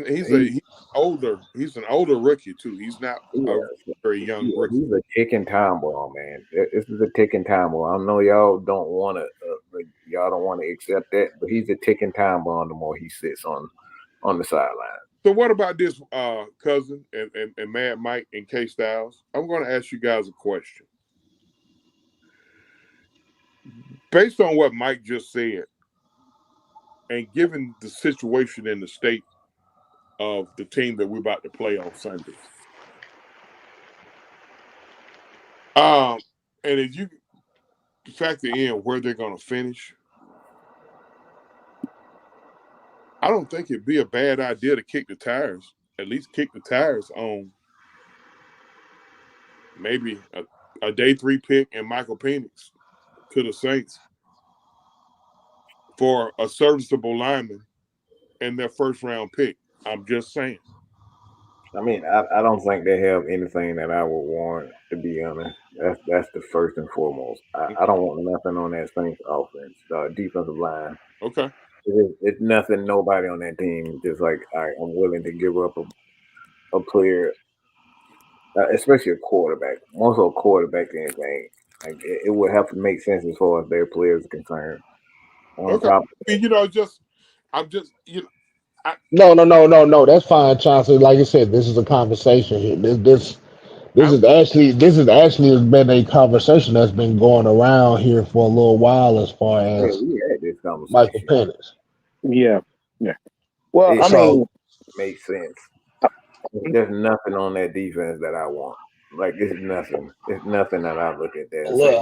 he's older. He's an older rookie too. He's not a very young rookie. he's a ticking time bomb, man. This is a ticking time bomb. I know y'all don't want to accept that, but he's a ticking time bomb. The more he sits on the sideline. So what about this, Cousin and Mad Mike and K Styles? I'm going to ask you guys a question. Based on what Mike just said, and given the situation in the state of the team that we're about to play on Sunday, and if you factor in where they're going to finish, I don't think it'd be a bad idea to kick the tires. At least kick the tires on maybe a day 3 pick and Michael Penix to the Saints for a serviceable lineman and their first round pick. I'm just saying. I mean, I don't think they have anything that I would want, to be honest. That's the first and foremost. I don't want nothing on that Saints offense, defensive line. Okay. It's nothing, nobody on that team. Just like I'm willing to give up a player, especially a quarterback. More so a quarterback than anything. Like it would have to make sense as far as their players are concerned. Okay. I mean, I'm just No. That's fine, Chauncey. Like I said, this is a conversation here. This is actually has been a conversation that's been going around here for a little while as far Yeah, as we had this Michael conversation. Penix. Yeah. Yeah. Well, It I mean, makes sense. There's nothing on that defense that I want. Like it's nothing. It's nothing that I look at that and say,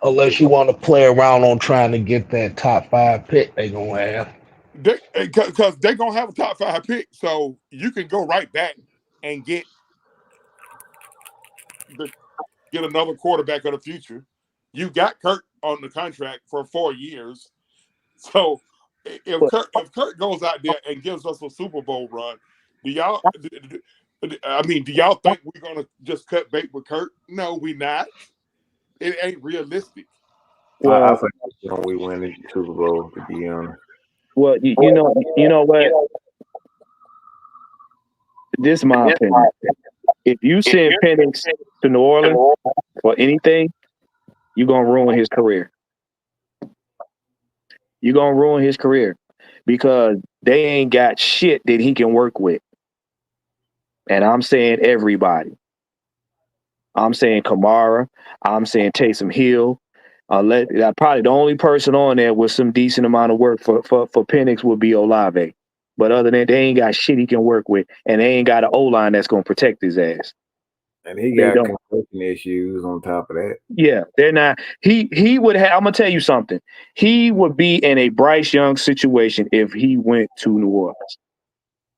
Unless you want to play around on trying to get that top 5 pick, they gonna have. because they're gonna have a top 5 pick, so you can go right back and get another quarterback of the future. You got Kirk on the contract for 4 years, so if Kirk goes out there and gives us a Super Bowl run, do y'all? I mean, do y'all think we're gonna just cut bait with Kirk? No, we not. It ain't realistic. I think we win the Super Bowl, to be honest. well, you know what? This is my opinion. If you send Penix to New Orleans for anything, you're gonna ruin his career. You're gonna ruin his career because they ain't got shit that he can work with. And I'm saying everybody. I'm saying Kamara. I'm saying Taysom Hill. Probably the only person on there with some decent amount of work for Penix would be Olave. But other than that, they ain't got shit he can work with, and they ain't got an O-line that's gonna protect his ass. And he got concussion issues on top of that. Yeah, they're not. He would have. I'm gonna tell you something. He would be in a Bryce Young situation if he went to New Orleans.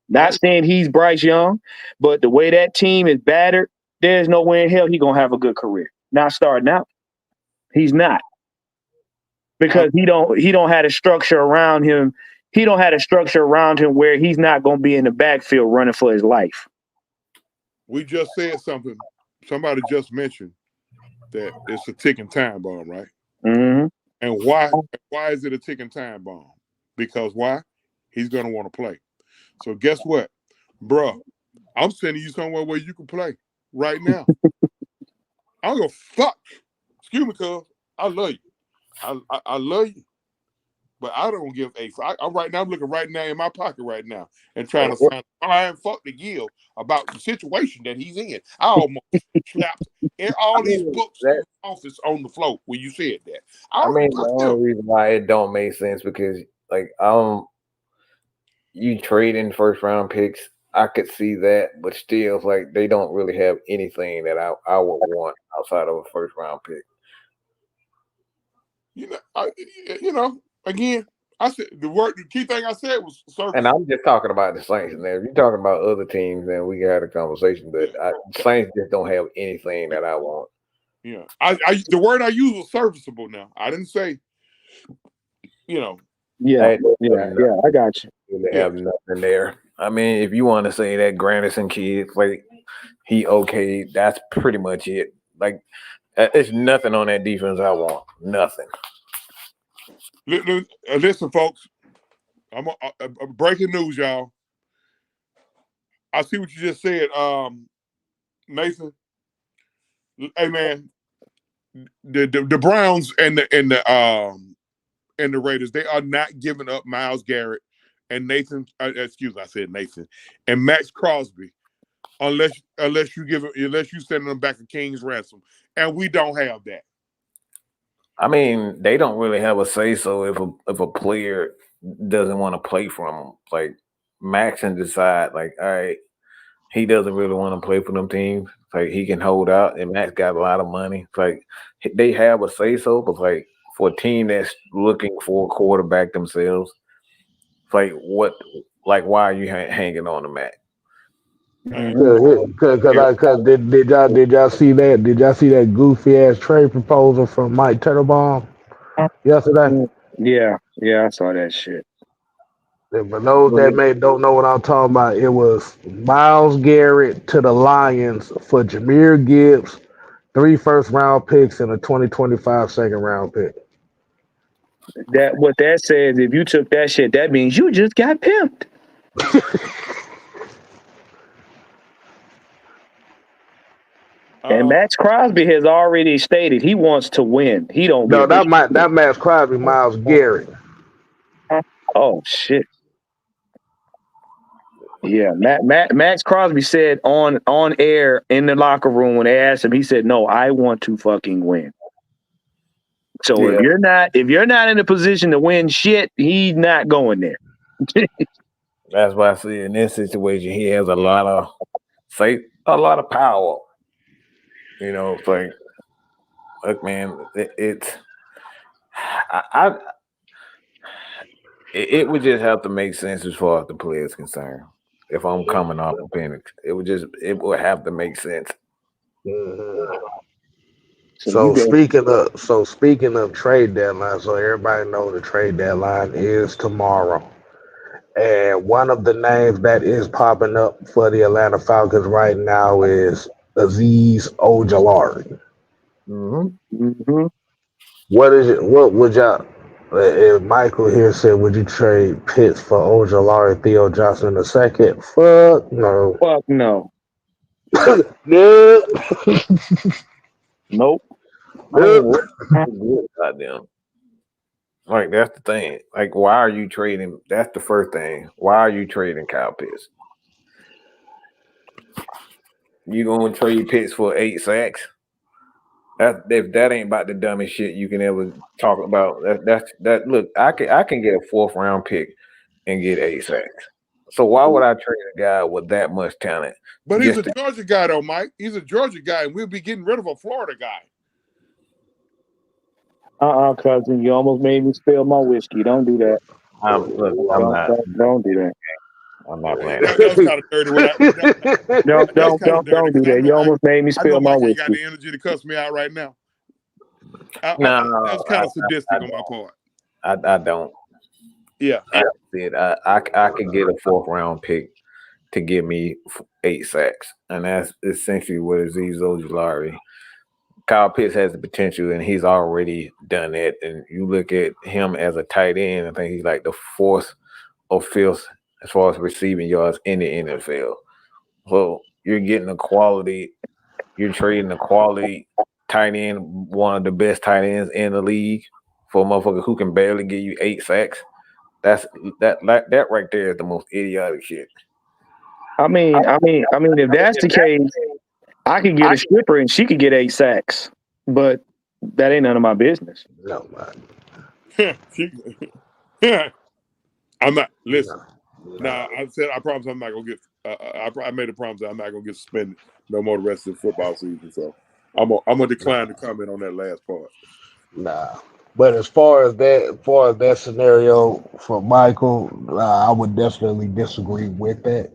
Not saying he's Bryce Young, but the way that team is battered, there's no way in hell he's gonna have a good career. Not starting out. He's not. Because he don't have a structure around him. He don't have a structure around him where he's not gonna be in the backfield running for his life. We just said something. Somebody just mentioned that it's a ticking time bomb, right? Mm-hmm. And why is it a ticking time bomb? Because why? He's gonna want to play. So guess what, bro? I'm sending you somewhere where you can play right now. I don't go fuck. Excuse me, cuz I love you. I love you. But I don't give a fuck. I'm looking right now in my pocket right now and trying to find iron fuck to give about the situation that he's in. I almost slapped all these books in the office on the floor when you said that. The only reason why it don't make sense because like you trading first round picks, I could see that, but still like they don't really have anything that I would want outside of a first round pick. Again, I said the key thing I said was service. And I'm just talking about the Saints. And if you're talking about other teams, then we had a conversation. But Saints just don't have anything that I want. Yeah, the word I used was serviceable. Now I didn't say, Yeah, I got you. They have nothing there. I mean, if you want to say that Granderson kid, like he okay, that's pretty much it. Like, it's nothing on that defense I want. Nothing. Listen, folks. I'm breaking news, y'all. I see what you just said, Nathan. Hey, man, the Browns and the Raiders, they are not giving up Myles Garrett and Nathan. Excuse me, I said Nathan and Max Crosby, unless you send them back a king's ransom, and we don't have that. I mean, they don't really have a say so if a player doesn't want to play for them. Like Max can decide, like, all right, he doesn't really want to play for them teams. Like he can hold out, and Max got a lot of money. It's like they have a say so, but like for a team that's looking for a quarterback themselves, it's like why are you hanging on to Max? Cause did y'all see that? Did y'all see that goofy ass trade proposal from Mike Turtlebaum yesterday? Yeah, I saw that shit. For those that don't know what I'm talking about, it was Myles Garrett to the Lions for Jahmyr Gibbs, 3 first-round picks and a 2025 second-round pick. What that says, if you took that shit, that means you just got pimped. And Max Crosby has already stated he wants to win. He don't. No, that Max Crosby, Myles Garrett. Oh shit. Yeah, Max Crosby said on air in the locker room when they asked him, he said, "No, I want to fucking win." So if you're not in a position to win shit, he's not going there. That's why I see in this situation he has a lot of power. You know, it's like, look, man, it would just have to make sense as far as the player is concerned. If I'm coming off of Penix, it would have to make sense. Mm-hmm. So speaking of trade deadline, so everybody knows the trade deadline is tomorrow. And one of the names that is popping up for the Atlanta Falcons right now is Azeez Ojulari. Mm-hmm. What would y'all? If Michael here said, would you trade Pitts for Ojulari, Theo Johnson II? Fuck no. Fuck no. No. Nope. Goddamn. Like, that's the thing. Like, why are you trading? That's the first thing. Why are you trading Kyle Pitts? You gonna trade Pitts for 8 sacks? If that ain't about the dumbest shit you can ever talk about. Look, I can get a 4th round pick and get 8 sacks. So why would I trade a guy with that much talent? But he's a Georgia guy, though, Mike. He's a Georgia guy, and we'll be getting rid of a Florida guy. Cousin, you almost made me spill my whiskey. Don't do that. I'm not. Don't do that. I'm not playing. That was kind of dirty. Don't do that. You almost made me spill my whiskey. You got the energy to cuss me out right now. That's kind of sadistic on my part. I don't. Yeah. I could get a 4th round pick to give me 8 sacks, and that's essentially what Azeez Ojulari. Kyle Pitts has the potential, and he's already done that. And you look at him as a tight end, I think he's like the 4th or 5th as far as receiving yards in the NFL. So you're getting you're trading a quality tight end, one of the best tight ends in the league, for a motherfucker who can barely give you 8 sacks. That right there is the most idiotic shit. I mean, if that's the case, I could get a stripper and she could get 8 sacks, but that ain't none of my business. No, man. I'm not. Listen. Nah, I said I promise I'm not gonna get. I made a promise that I'm not gonna get suspended no more the rest of the football season. So I'm gonna decline to comment on that last part. Nah. But as far as that scenario for Michael, I would definitely disagree with that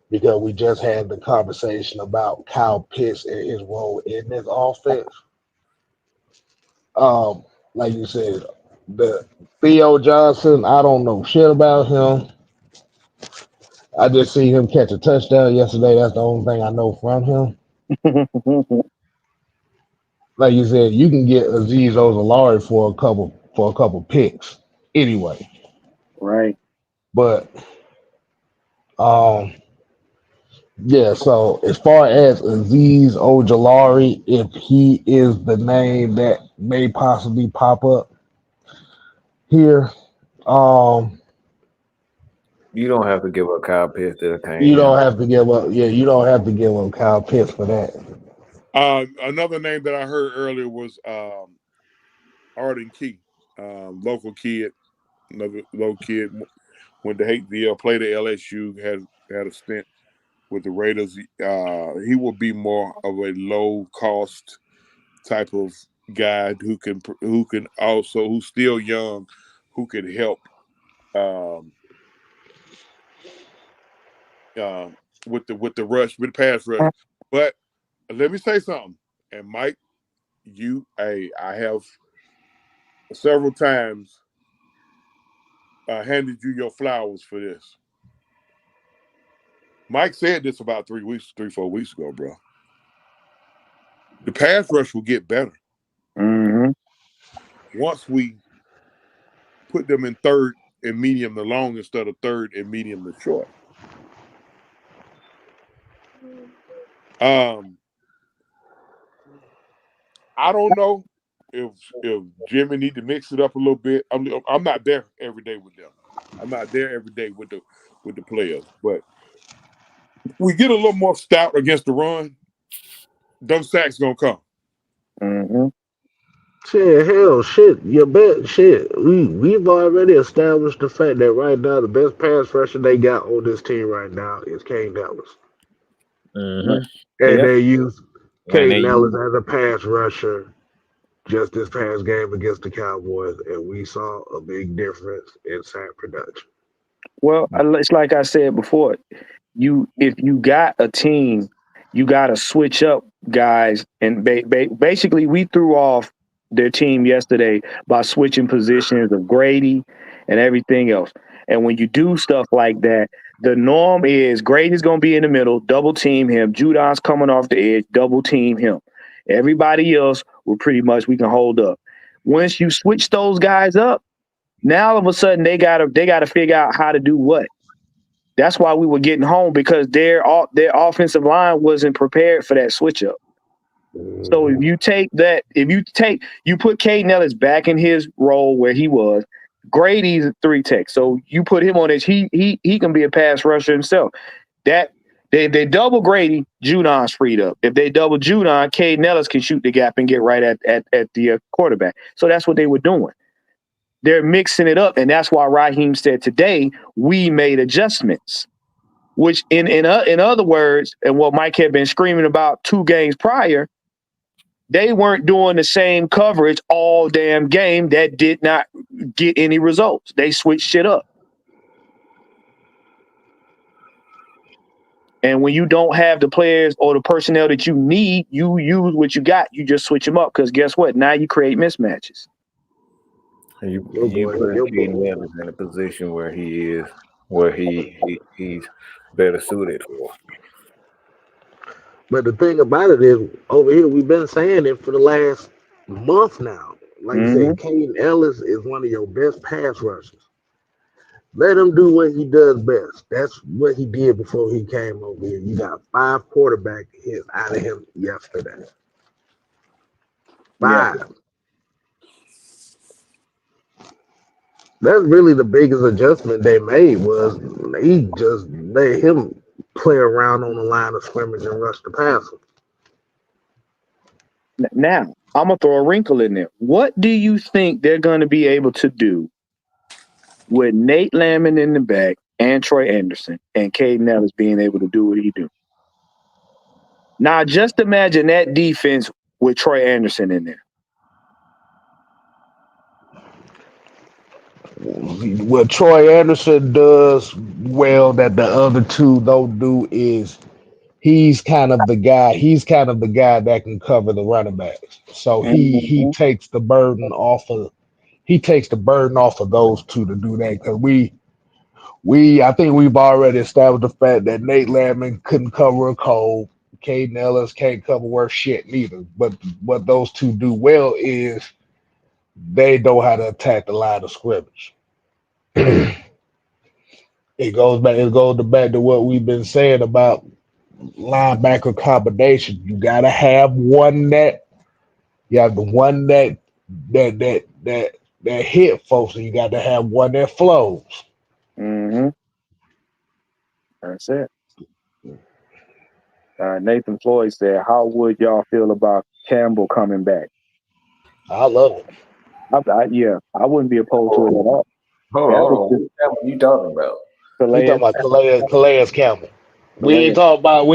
because we just had the conversation about Kyle Pitts and his role in this offense. Like you said, the Theo Johnson, I don't know shit about him. I just see him catch a touchdown yesterday. That's the only thing I know from him. Like you said, you can get Azeez Ojulari for a couple picks anyway. Right. But yeah, so as far as Azeez Ojulari, if he is the name that may possibly pop up here, You don't have to give up Kyle Pitts to attain you him. don't have to give up. Yeah, you don't have to give up Kyle Pitts for that. Another name that I heard earlier was Arden Key, local kid, another local kid, went to Hateville, played at LSU, had a stint with the Raiders. He will be more of a low cost type of guy who's still young, who can help with the pass rush. But let me say something, and Mike, I have several times handed you your flowers for this. Mike said this about 4 weeks ago, bro. The pass rush will get better once we put them in third and medium to long instead of third and medium to short. I don't know if Jimmy need to mix it up a little bit. I'm not there every day with them. I'm not there every day with the players, but we get a little more stout against the run. Them sacks gonna come. Shit, hell, shit, you bet, shit. We've already established the fact that right now the best pass rusher they got on this team right now is Kane Ellis. And they use Kane Ellis as a pass rusher just this past game against the Cowboys, and we saw a big difference in sack production. Well, it's like I said before. If you got a team, you got to switch up guys. And basically, we threw off their team yesterday by switching positions of Grady and everything else. And when you do stuff like that, the norm is Grady's going to be in the middle, double team him. Judon's coming off the edge, double team him. Everybody else we can hold up. Once you switch those guys up, now all of a sudden they gotta figure out how to do what. That's why we were getting home, because their offensive line wasn't prepared for that switch up. So if you put Caden Ellis back in his role where he was, Grady's a 3 tech. So you put him on this, he can be a pass rusher himself. That if they double Grady, Judon's freed up. If they double Judon, Caden Ellis can shoot the gap and get right at the quarterback. So that's what they were doing. They're mixing it up, and that's why Raheem said today we made adjustments. Which, in other words, and what Mike had been screaming about 2 games prior, they weren't doing the same coverage all damn game that did not get any results. They switched shit up. And when you don't have the players or the personnel that you need, you use what you got. You just switch them up, because guess what? Now you create mismatches. You put Caden Ellis in a position where he's better suited for. But the thing about it is, over here we've been saying it for the last month now. Like you said, Caden Ellis is one of your best pass rushers. Let him do what he does best. That's what he did before he came over here. You got 5 quarterback hits out of him yesterday. 5. That's really the biggest adjustment they made was he just let him play around on the line of scrimmage and rush the passer. Now, I'm going to throw a wrinkle in there. What do you think they're going to be able to do with Nate Landman in the back and Troy Anderson and Caden Ellis being able to do what he do? Now, just imagine that defense with Troy Anderson in there. What Troy Anderson does well that the other two don't do is he's kind of the guy that can cover the running backs. So he takes the burden off of those two to do that, because I think we've already established the fact that Nate Landman couldn't cover a cold. Caden Ellis can't cover worth shit neither. But what those two do well is they know how to attack the line of scrimmage. It goes back to what we've been saying about linebacker combination. You gotta have one that hit folks, and you got to have one that flows. Mm-hmm. That's it. Nathan Floyd said, "How would y'all feel about Campbell coming back?" I love it. I wouldn't be opposed to it at all. Hold on. What are you talking about? We talking about Calais Campbell. We ain't talking about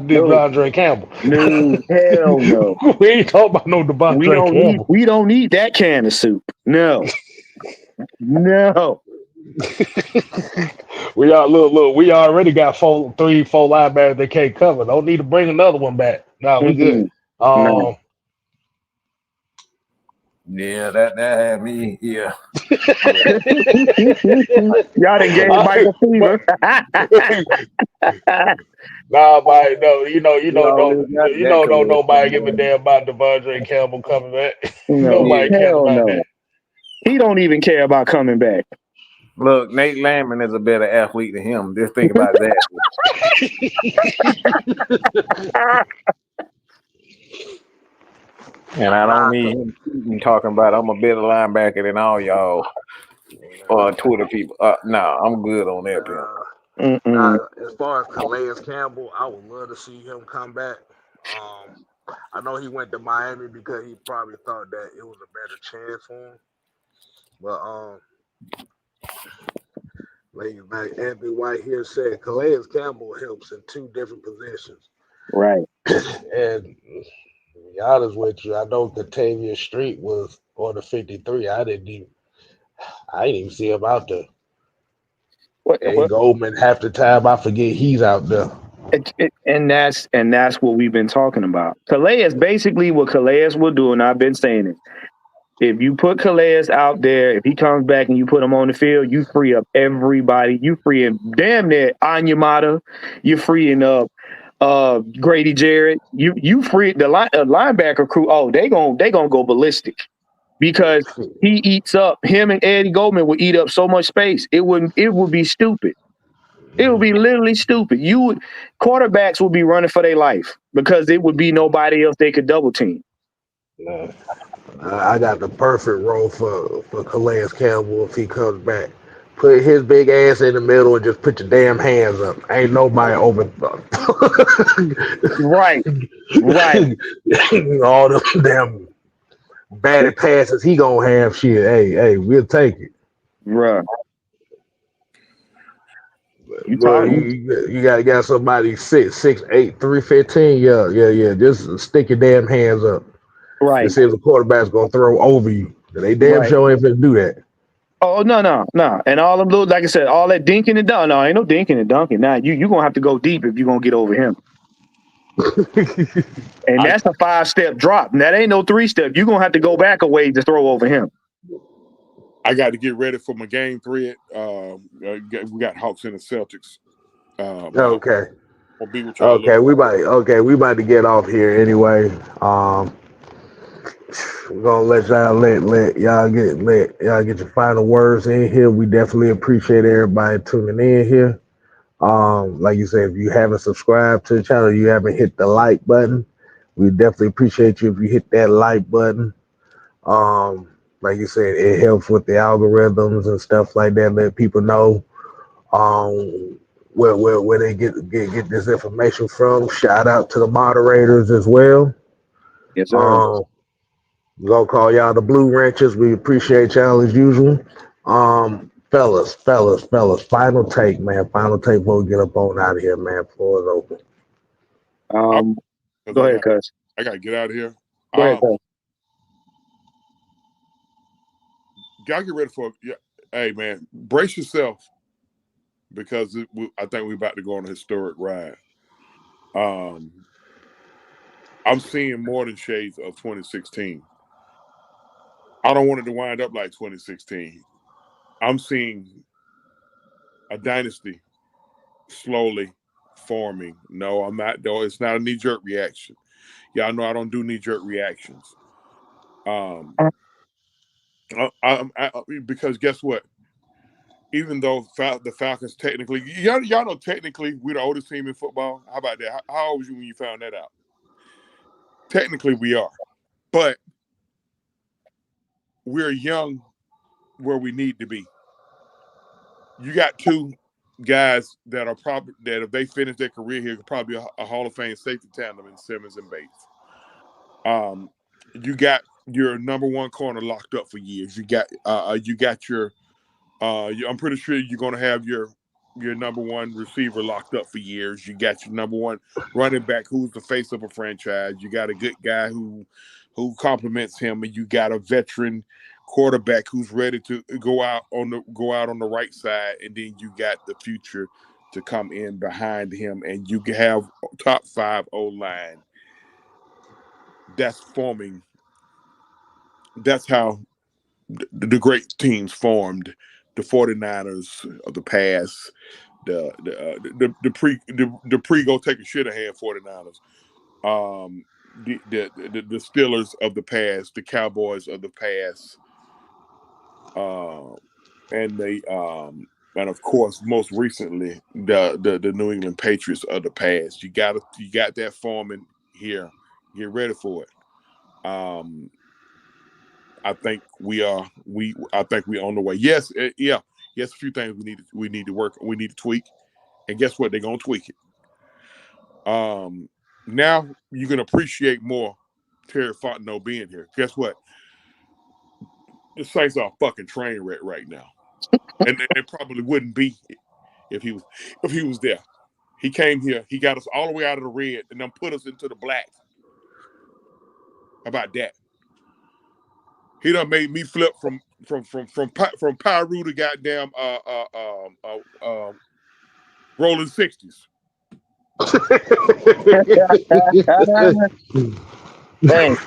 Devondre Campbell. No, hell no. We ain't talking about no Devondre Campbell. We don't need that can of soup. No. No. We already got 3-4 linebackers that can't cover. Don't need to bring another one back. No, we good. No. Yeah, that had me. Yeah. Y'all done gave Mike a fever. Nah, Mike, no, don't nobody give a damn about Devondre Campbell coming back. Nobody cares about that. He don't even care about coming back. Look, Nate Landman is a better athlete than him. Just think about that. And I don't need him talking about I'm a better linebacker than all y'all Twitter people. I'm good on that. As far as Calais Campbell, I would love to see him come back. I know he went to Miami because he probably thought that it was a better chance for him. But like Anthony White here said, Calais Campbell helps in 2 different positions. Right. And to be honest with you, I know Catavia Street was on the 53. I didn't even see him out there. And Goldman, half the time I forget he's out there. And that's what we've been talking about. Calais is basically what Calais will do, and I've been saying it. If you put Calais out there, if he comes back and you put him on the field, you free up everybody. You free him damn near Anyamata. You're freeing up Grady Jarrett. You free the linebacker crew. Oh, they gonna go ballistic because he eats up. Him and Eddie Goldman would eat up so much space. It would be stupid. It would be literally stupid. Quarterbacks would be running for their life because it would be nobody else they could double team. No. I got the perfect role for Calais Campbell if he comes back. Put his big ass in the middle and just put your damn hands up. Ain't nobody over. Right. All them damn batted passes he gonna have. Shit. Hey, we'll take it. Right. You got somebody 6'8", 315. Yeah. Just stick your damn hands up. Right. And see if the quarterback's gonna throw over you. They damn sure ain't gonna do that. Oh no. And all them little, like I said, all that dinking and dunking. No, ain't no dinking and dunking. Now you gonna have to go deep if you're gonna get over him. And that's a 5-step drop. And that ain't no 3-step. You're gonna have to go back a way to throw over him. I got to get ready for my game 3. We got Hawks and the Celtics. Okay. I'll be with y'all we about to get off here anyway. We're gonna let y'all get your final words in here. We definitely appreciate everybody tuning in here. Like you said, if you haven't subscribed to the channel, you haven't hit the like button. We definitely appreciate you if you hit that like button. Um, like you said, it helps with the algorithms and stuff like that. Let people know where they get this information from. Shout out to the moderators as well. Yes, sir. Um, we're gonna call y'all the Blue Ranchers. We appreciate y'all as usual. Fellas, final take, man. Final take before we get up on out of here, man. Floor is open. Because Go ahead, cuz. I gotta get out of here. Go ahead, cuz. Y'all get ready for hey man, brace yourself because I think we're about to go on a historic ride. I'm seeing more than shades of 2016. I don't want it to wind up like 2016. I'm seeing a dynasty slowly forming. No, I'm not. Though it's not a knee-jerk reaction. Y'all know I don't do knee-jerk reactions. Because guess what? Even though the Falcons technically, y'all know technically we're the oldest team in football. How about that? How old was you when you found that out? Technically we are, but we're young where we need to be. You got two guys that are probably that if they finish their career here, could probably be a Hall of Fame safety tandem in Simmons and Bates. You got your number one corner locked up for years. You got your I'm pretty sure you're going to have your number one receiver locked up for years. You got your number one running back who's the face of a franchise. You got a good guy who complements him, and you got a veteran quarterback who's ready to go out on the right side, and then you got the future to come in behind him, and you can have top 5 O-line. That's forming. That's how the great teams formed. The 49ers of the past, the pre go take a shit ahead 49ers, the Steelers of the past, the Cowboys of the past, and of course most recently the New England Patriots of the past. You got that forming here. Get ready for it. I think we're on the way. Yes, yes. A few things we need to work. We need to tweak, and guess what? They're gonna tweak it. Now you can appreciate more Terry Fontenot being here. Guess what? The Saints are a fucking train wreck right now, and it probably wouldn't be if he was there. He came here. He got us all the way out of the red, and then put us into the black. How about that? He done made me flip from Pyru to goddamn rolling 60s. Dang.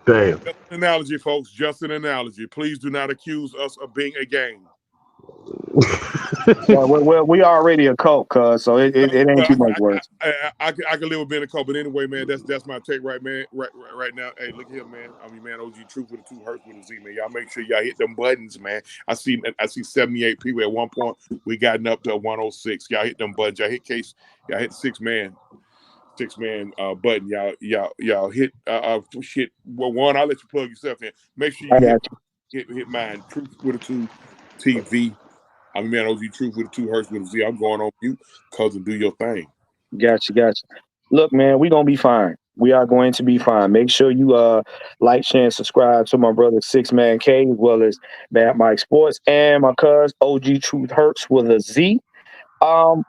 Damn. Just an analogy, folks. Just an analogy. Please do not accuse us of being a gang. Well, we already a cult, cuz, so it ain't too much worse. I can live with being a cult, but anyway, man, that's my take right, man. Right now. Hey, look here, man. I mean, man, OG Truth with the 2 Hurts with a Z, man. Y'all make sure y'all hit them buttons, man. I see 78 people at one point. We gotten up to 106. Y'all hit them buttons. Y'all hit case. Y'all hit 6-man button. Y'all hit shit. Well, one, I'll let you plug yourself in. Make sure you hit mine. Truth with a 2 TV. I mean, man, OG Truth with the 2 Hurts with a Z. I'm going on mute. Cousin, do your thing. Gotcha. Look, man, we're gonna be fine. We are going to be fine. Make sure you like, share, and subscribe to my brother 6-Man K, as well as Bad Mike Sports and my cuz OG Truth Hurts with a Z.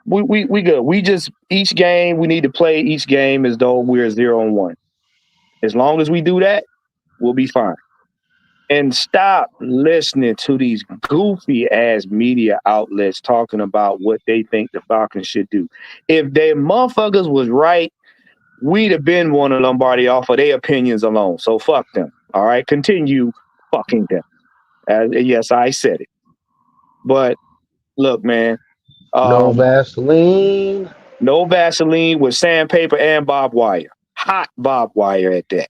We good. We just each game we need to play each game as though we're 0-1. As long as we do that, we'll be fine. And stop listening to these goofy ass media outlets talking about what they think the Falcons should do. If they motherfuckers was right, we'd have been won a Lombardi off of their opinions alone. So fuck them. All right, continue fucking them. Yes, I said it. But look, man. No Vaseline. No Vaseline with sandpaper and barbed wire. Hot barbed wire at that.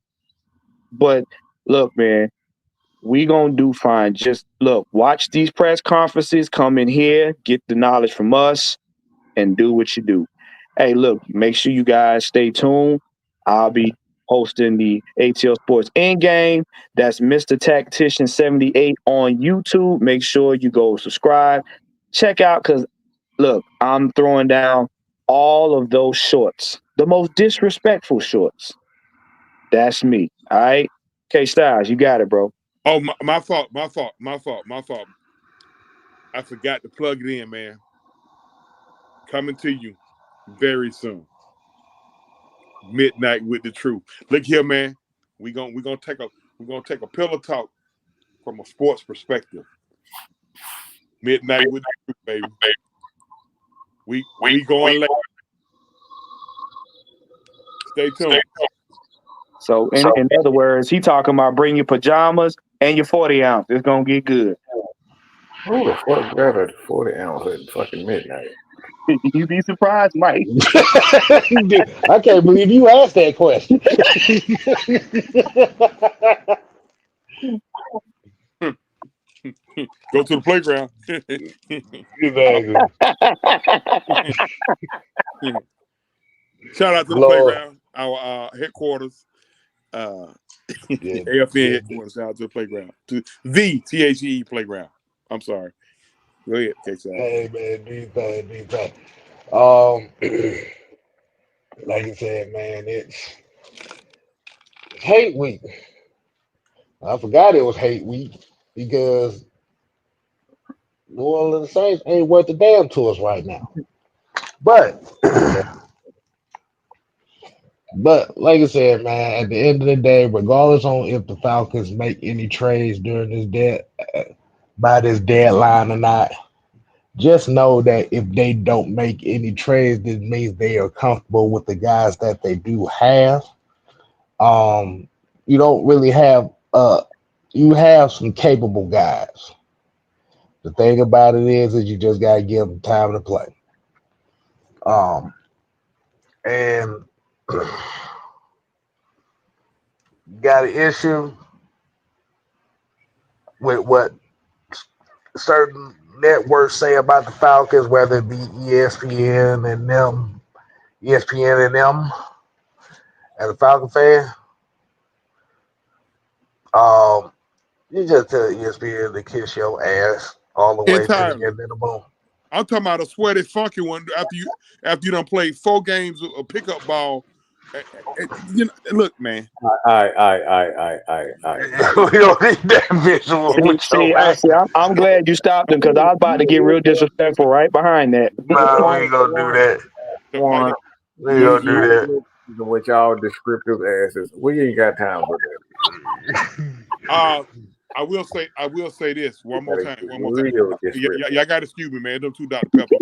But look, man. We gonna do fine. Just look, watch these press conferences, come in here, get the knowledge from us, and do what you do. Hey, look, make sure you guys stay tuned. I'll be hosting the ATL Sports End Game. That's Mr. Tactician 78 on YouTube. Make sure you go subscribe, check out, because look, I'm throwing down all of those shorts, the most disrespectful shorts. That's me. All right. K Styles, you got it, bro. Oh, my fault. I forgot to plug it in, man. Coming to you very soon. Midnight with the Truth. Look here, man. We're gonna take a pillow talk from a sports perspective. Midnight with the Truth, baby. We going late. Stay tuned. So in other words, he talking about bring your pajamas and your 40 ounce. It's gonna get good. Who the fuck got a 40 ounce at fucking midnight? You'd be surprised, Mike. I can't believe you asked that question. Go to the playground. Exactly. Shout out to the playground, our headquarters, AFN headquarters. Shout out to the playground, to the THE playground. I'm sorry. Go ahead, K-Side. Hey man, do that. Like I said, man, it's hate week. I forgot it was hate week because New Orleans Saints ain't worth a damn to us right now. But like I said, man, at the end of the day, regardless on if the Falcons make any trades during this by this deadline or not, just know that if they don't make any trades, this means they are comfortable with the guys that they do have. You don't really have you have some capable guys. The thing about it is you just gotta give them time to play. And got an issue with what certain networks say about the Falcons, whether it be ESPN and them, as a Falcon fan. You just tell ESPN to kiss your ass all the way to the end of the moon. I'm talking about a sweaty, funky one after you done played 4 games of pickup ball. You know, look, man. I We don't need that visual. I'm glad you stopped him because I was about to get real disrespectful right behind that. Nah, we ain't gonna do that. We ain't gonna do that. With y'all descriptive asses, we ain't got time for that. I will say this one more time. Y'all got to excuse me, man. Them two Dr. Pepper.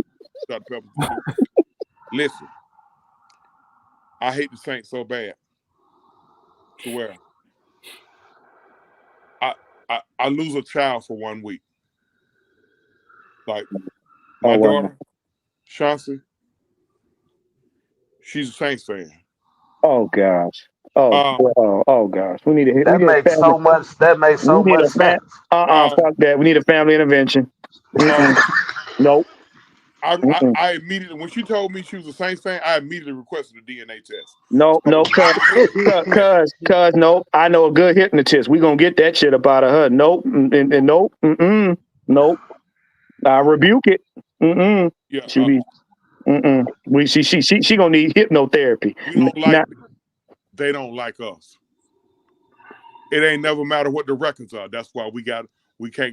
Listen, I hate the Saints so bad to where I lose a child for 1 week. Like my daughter, Chauncey, she's a Saints fan. Oh gosh. Oh gosh. We need to hit. That makes so much sense. Fuck that. We need a family intervention. Nope. I immediately, when she told me she was a Saints fan, I immediately requested a DNA test. No, cuz, nope. I know a good hypnotist. We gonna get that shit up out of her. Nope, and nope, nope. I rebuke it. Yeah. She gonna need hypnotherapy. They don't like us. It ain't never matter what the records are. That's why we can't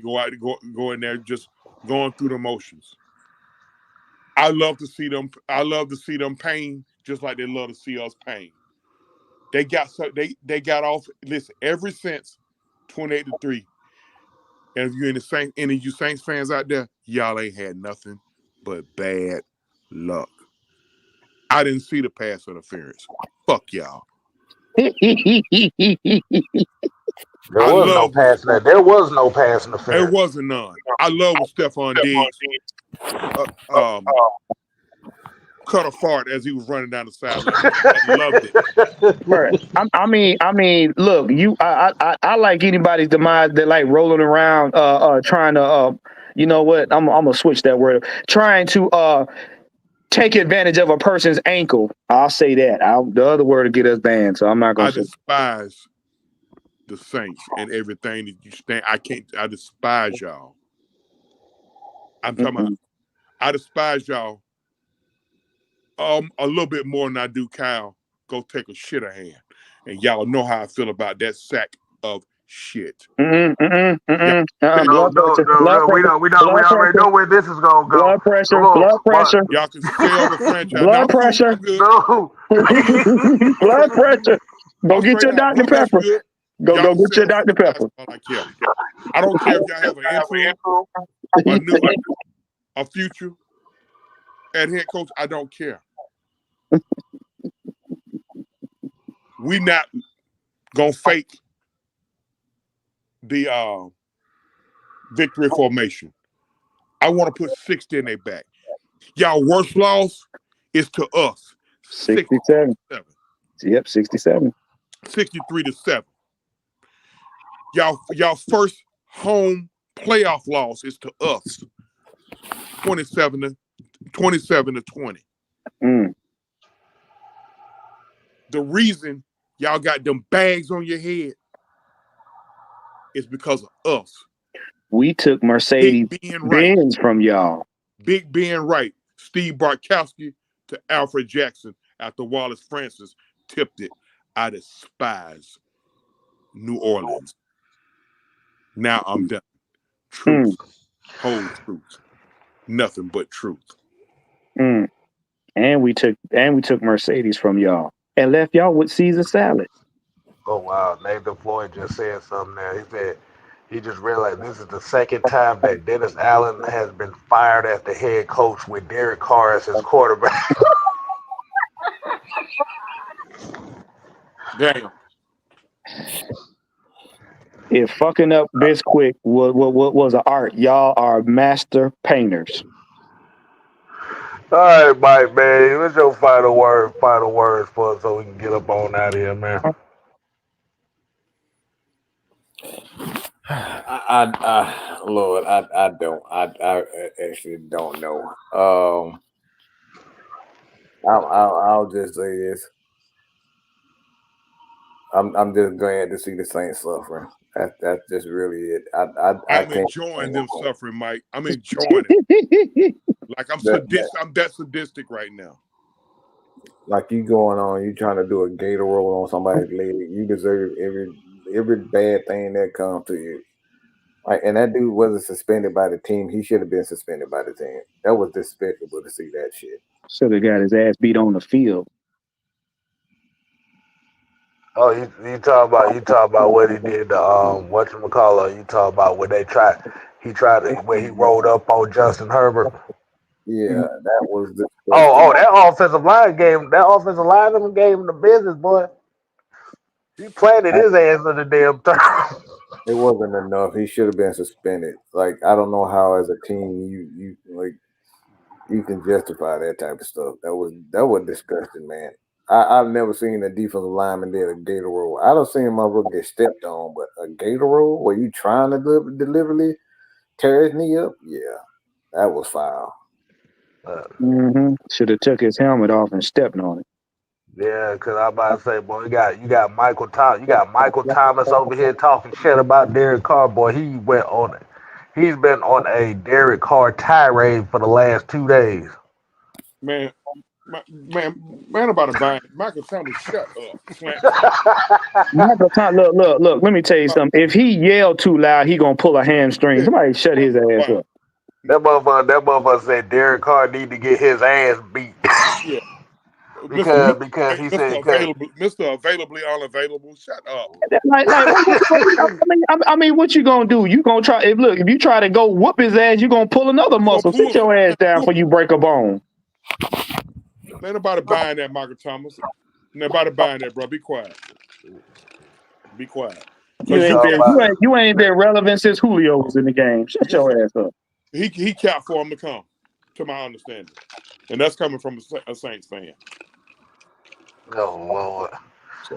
go out go in there just going through the motions. I love to see them pain just like they love to see us pain. They got off. Listen, ever since 28-3, and if you're in the Saints, any of you Saints fans out there, y'all ain't had nothing but bad luck. I didn't see the pass interference. Fuck y'all. There was no pass interference. There wasn't none. I love when Stephon Diggs cut a fart as he was running down the sideline. I loved it. I mean, look, I like anybody's demise that like rolling around, trying to, you know what? I'm gonna switch that word. Trying to take advantage of a person's ankle. I'll say that. The other word to get us banned, so I'm not going I to say. despise the Saints and everything that you stand. I despise y'all. I'm talking about. I despise y'all. A little bit more than I do Kyle. Go take a shit a hand, and y'all know how I feel about that sack of shit. Blood pressure. No, we already know where this is gonna go. Blood pressure. Come on, Blood pressure. Y'all can sell the franchise. Blood pressure. No. Blood pressure. Go get your Dr. Pepper. Go get your Dr. Pepper. I care. I don't care if y'all have an interim, a future at head coach. I don't care. We not gonna fake the victory formation. I want to put 60 in their back. Y'all worst loss is to us. 67. Yep, 67. 63-7. Y'all first home playoff loss is to us. 27-20. The reason y'all got them bags on your head is because of us. We took Mercedes Benz from y'all. Big Ben Wright, Steve Bartkowski to Alfred Jackson after Wallace Francis tipped it. I despise New Orleans. Now I'm done. Truth. Whole truth. Nothing but truth. And we took Mercedes from y'all and left y'all with Caesar salad. Oh wow, Nathan Floyd just said something there. He said he just realized this is the second time that Dennis Allen has been fired as the head coach with Derek Carr as his quarterback. Damn. If fucking up this quick was an art, y'all are master painters. All right, Mike, man. What's your final words for us so we can get up on out of here, man? Lord, I actually don't know. I'll just say this. I'm just glad to see the Saints suffering. That's just really it. I'm enjoying them suffering, Mike. I'm enjoying it. Like I'm that sadistic right now. Like you going on, you trying to do a gator roll on somebody's leg. You deserve every bad thing that comes to you. Like, and that dude wasn't suspended by the team. He should have been suspended by the team. That was despicable to see that shit. Should have got his ass beat on the field. Oh, you talk about what he did to whatchamacallit. You talk about when he rolled up on Justin Herbert. Yeah, that was the that offensive line gave him the business, boy. He planted his ass in the damn turn. It wasn't enough. He should have been suspended. Like, I don't know how as a team you can justify that type of stuff. That was disgusting, man. I've never seen a defensive lineman did a gator roll. I don't see him get stepped on, but a gator roll where you trying to deliberately tear his knee up, yeah, that was foul. Should have took his helmet off and stepped on it. Yeah, because I'm about to say, boy, you got Michael Thomas. You got Michael Thomas over here talking shit about Derek Carr, boy. He's been on a Derek Carr tirade for the last 2 days. Man about to buy Michael Thomas, shut up. Michael Thomas, look, let me tell you something. If he yelled too loud, he gonna pull a hamstring. Somebody shut his ass up. That motherfucker said Derek Carr need to get his ass beat. Yeah. because he said Mr. Availably Unavailable, shut up. I mean, what you gonna do? You gonna try? If you try to go whoop his ass, you gonna pull another muscle. Sit your ass down before you break a bone. Ain't nobody buying that, Michael Thomas. Nobody buying that, bro. Be quiet. Be quiet. You ain't been relevant since Julio was in the game. Shut your ass up. He capped for him to come, to my understanding, and that's coming from a Saints fan. Oh Lord!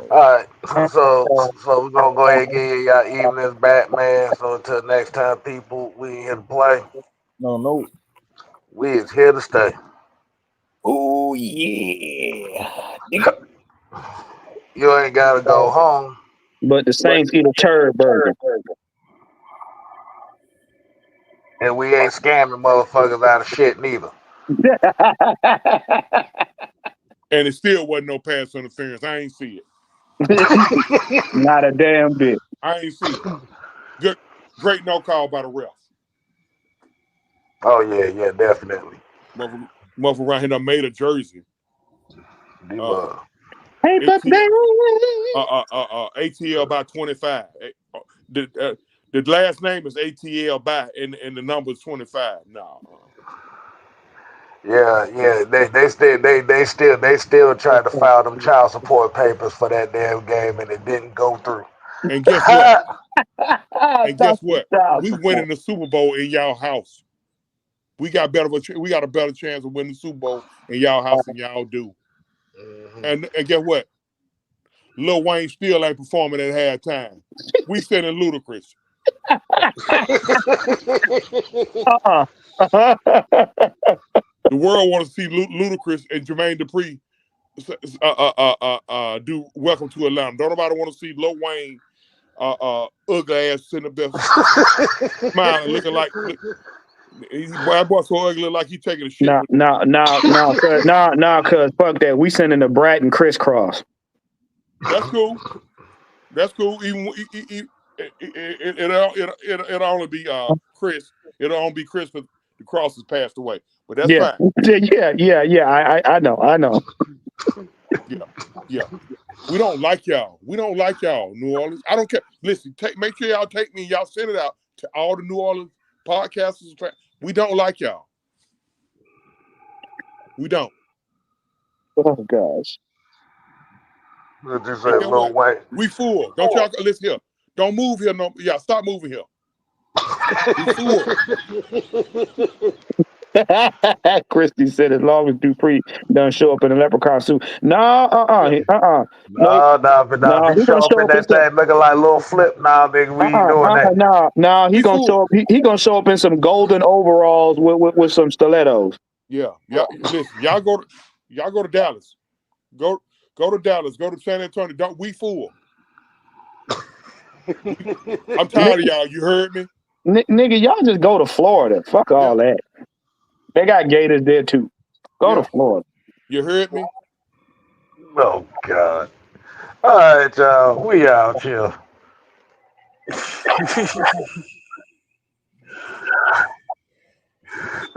All right, so we're gonna go ahead and get y'all evenings back, man. So until next time, people, we ain't here to play. No. We is here to stay. Oh yeah. You ain't gotta go home. But the Saints eat a turd burger. And we ain't scamming motherfuckers out of shit neither. And it still wasn't no pass interference. I ain't see it. Not a damn bit. I ain't see it. Good, great no call by the ref. Oh yeah, definitely. Motherfucker around here done made a jersey. Paper ATL by 25. The last name is ATL by and the number is 25. No. Yeah. They still tried to file them child support papers for that damn game, and it didn't go through. And guess what? We winning the Super Bowl in y'all house. We got a better chance of winning the Super Bowl in y'all house than y'all do. Mm-hmm. And guess what? Lil Wayne still ain't performing at halftime. We sending Ludacris. The world wants to see Ludacris and Jermaine Dupri do Welcome to Atlanta. Don't nobody want to see Lil Wayne ugly ass sitting up there smiling, looking like that boy so ugly like he taking a shit. No, cuz fuck that. We sending the Brat and crisscross. That's cool. Even it'll only be Chris. It'll only be Chris because the cross has passed away. But that's fine. Yeah. I know. Yeah. We don't like y'all. New Orleans. I don't care. Listen, make sure y'all take me. Y'all send it out to all the New Orleans podcasters. We don't like y'all. We don't. Oh gosh. Just say Lil Wayne. We full. Don't y'all listen here. Don't move here. No, yeah, stop moving here. We full. Christy said, as long as Dupree doesn't show up in a leprechaun suit. No, Nah, if he show up in that thing looking like Lil Flip, nigga, we ain't doing that. No, he gonna show up. He gonna show up in some golden overalls with some stilettos. Yeah. Listen, y'all go to Dallas. Go to Dallas. Go to San Antonio. We fool. I'm tired of y'all. You heard me? Nigga, y'all just go to Florida. Fuck all that. They got gators there too. Go to Florida. You heard me? Oh God. All right, y'all. We out here.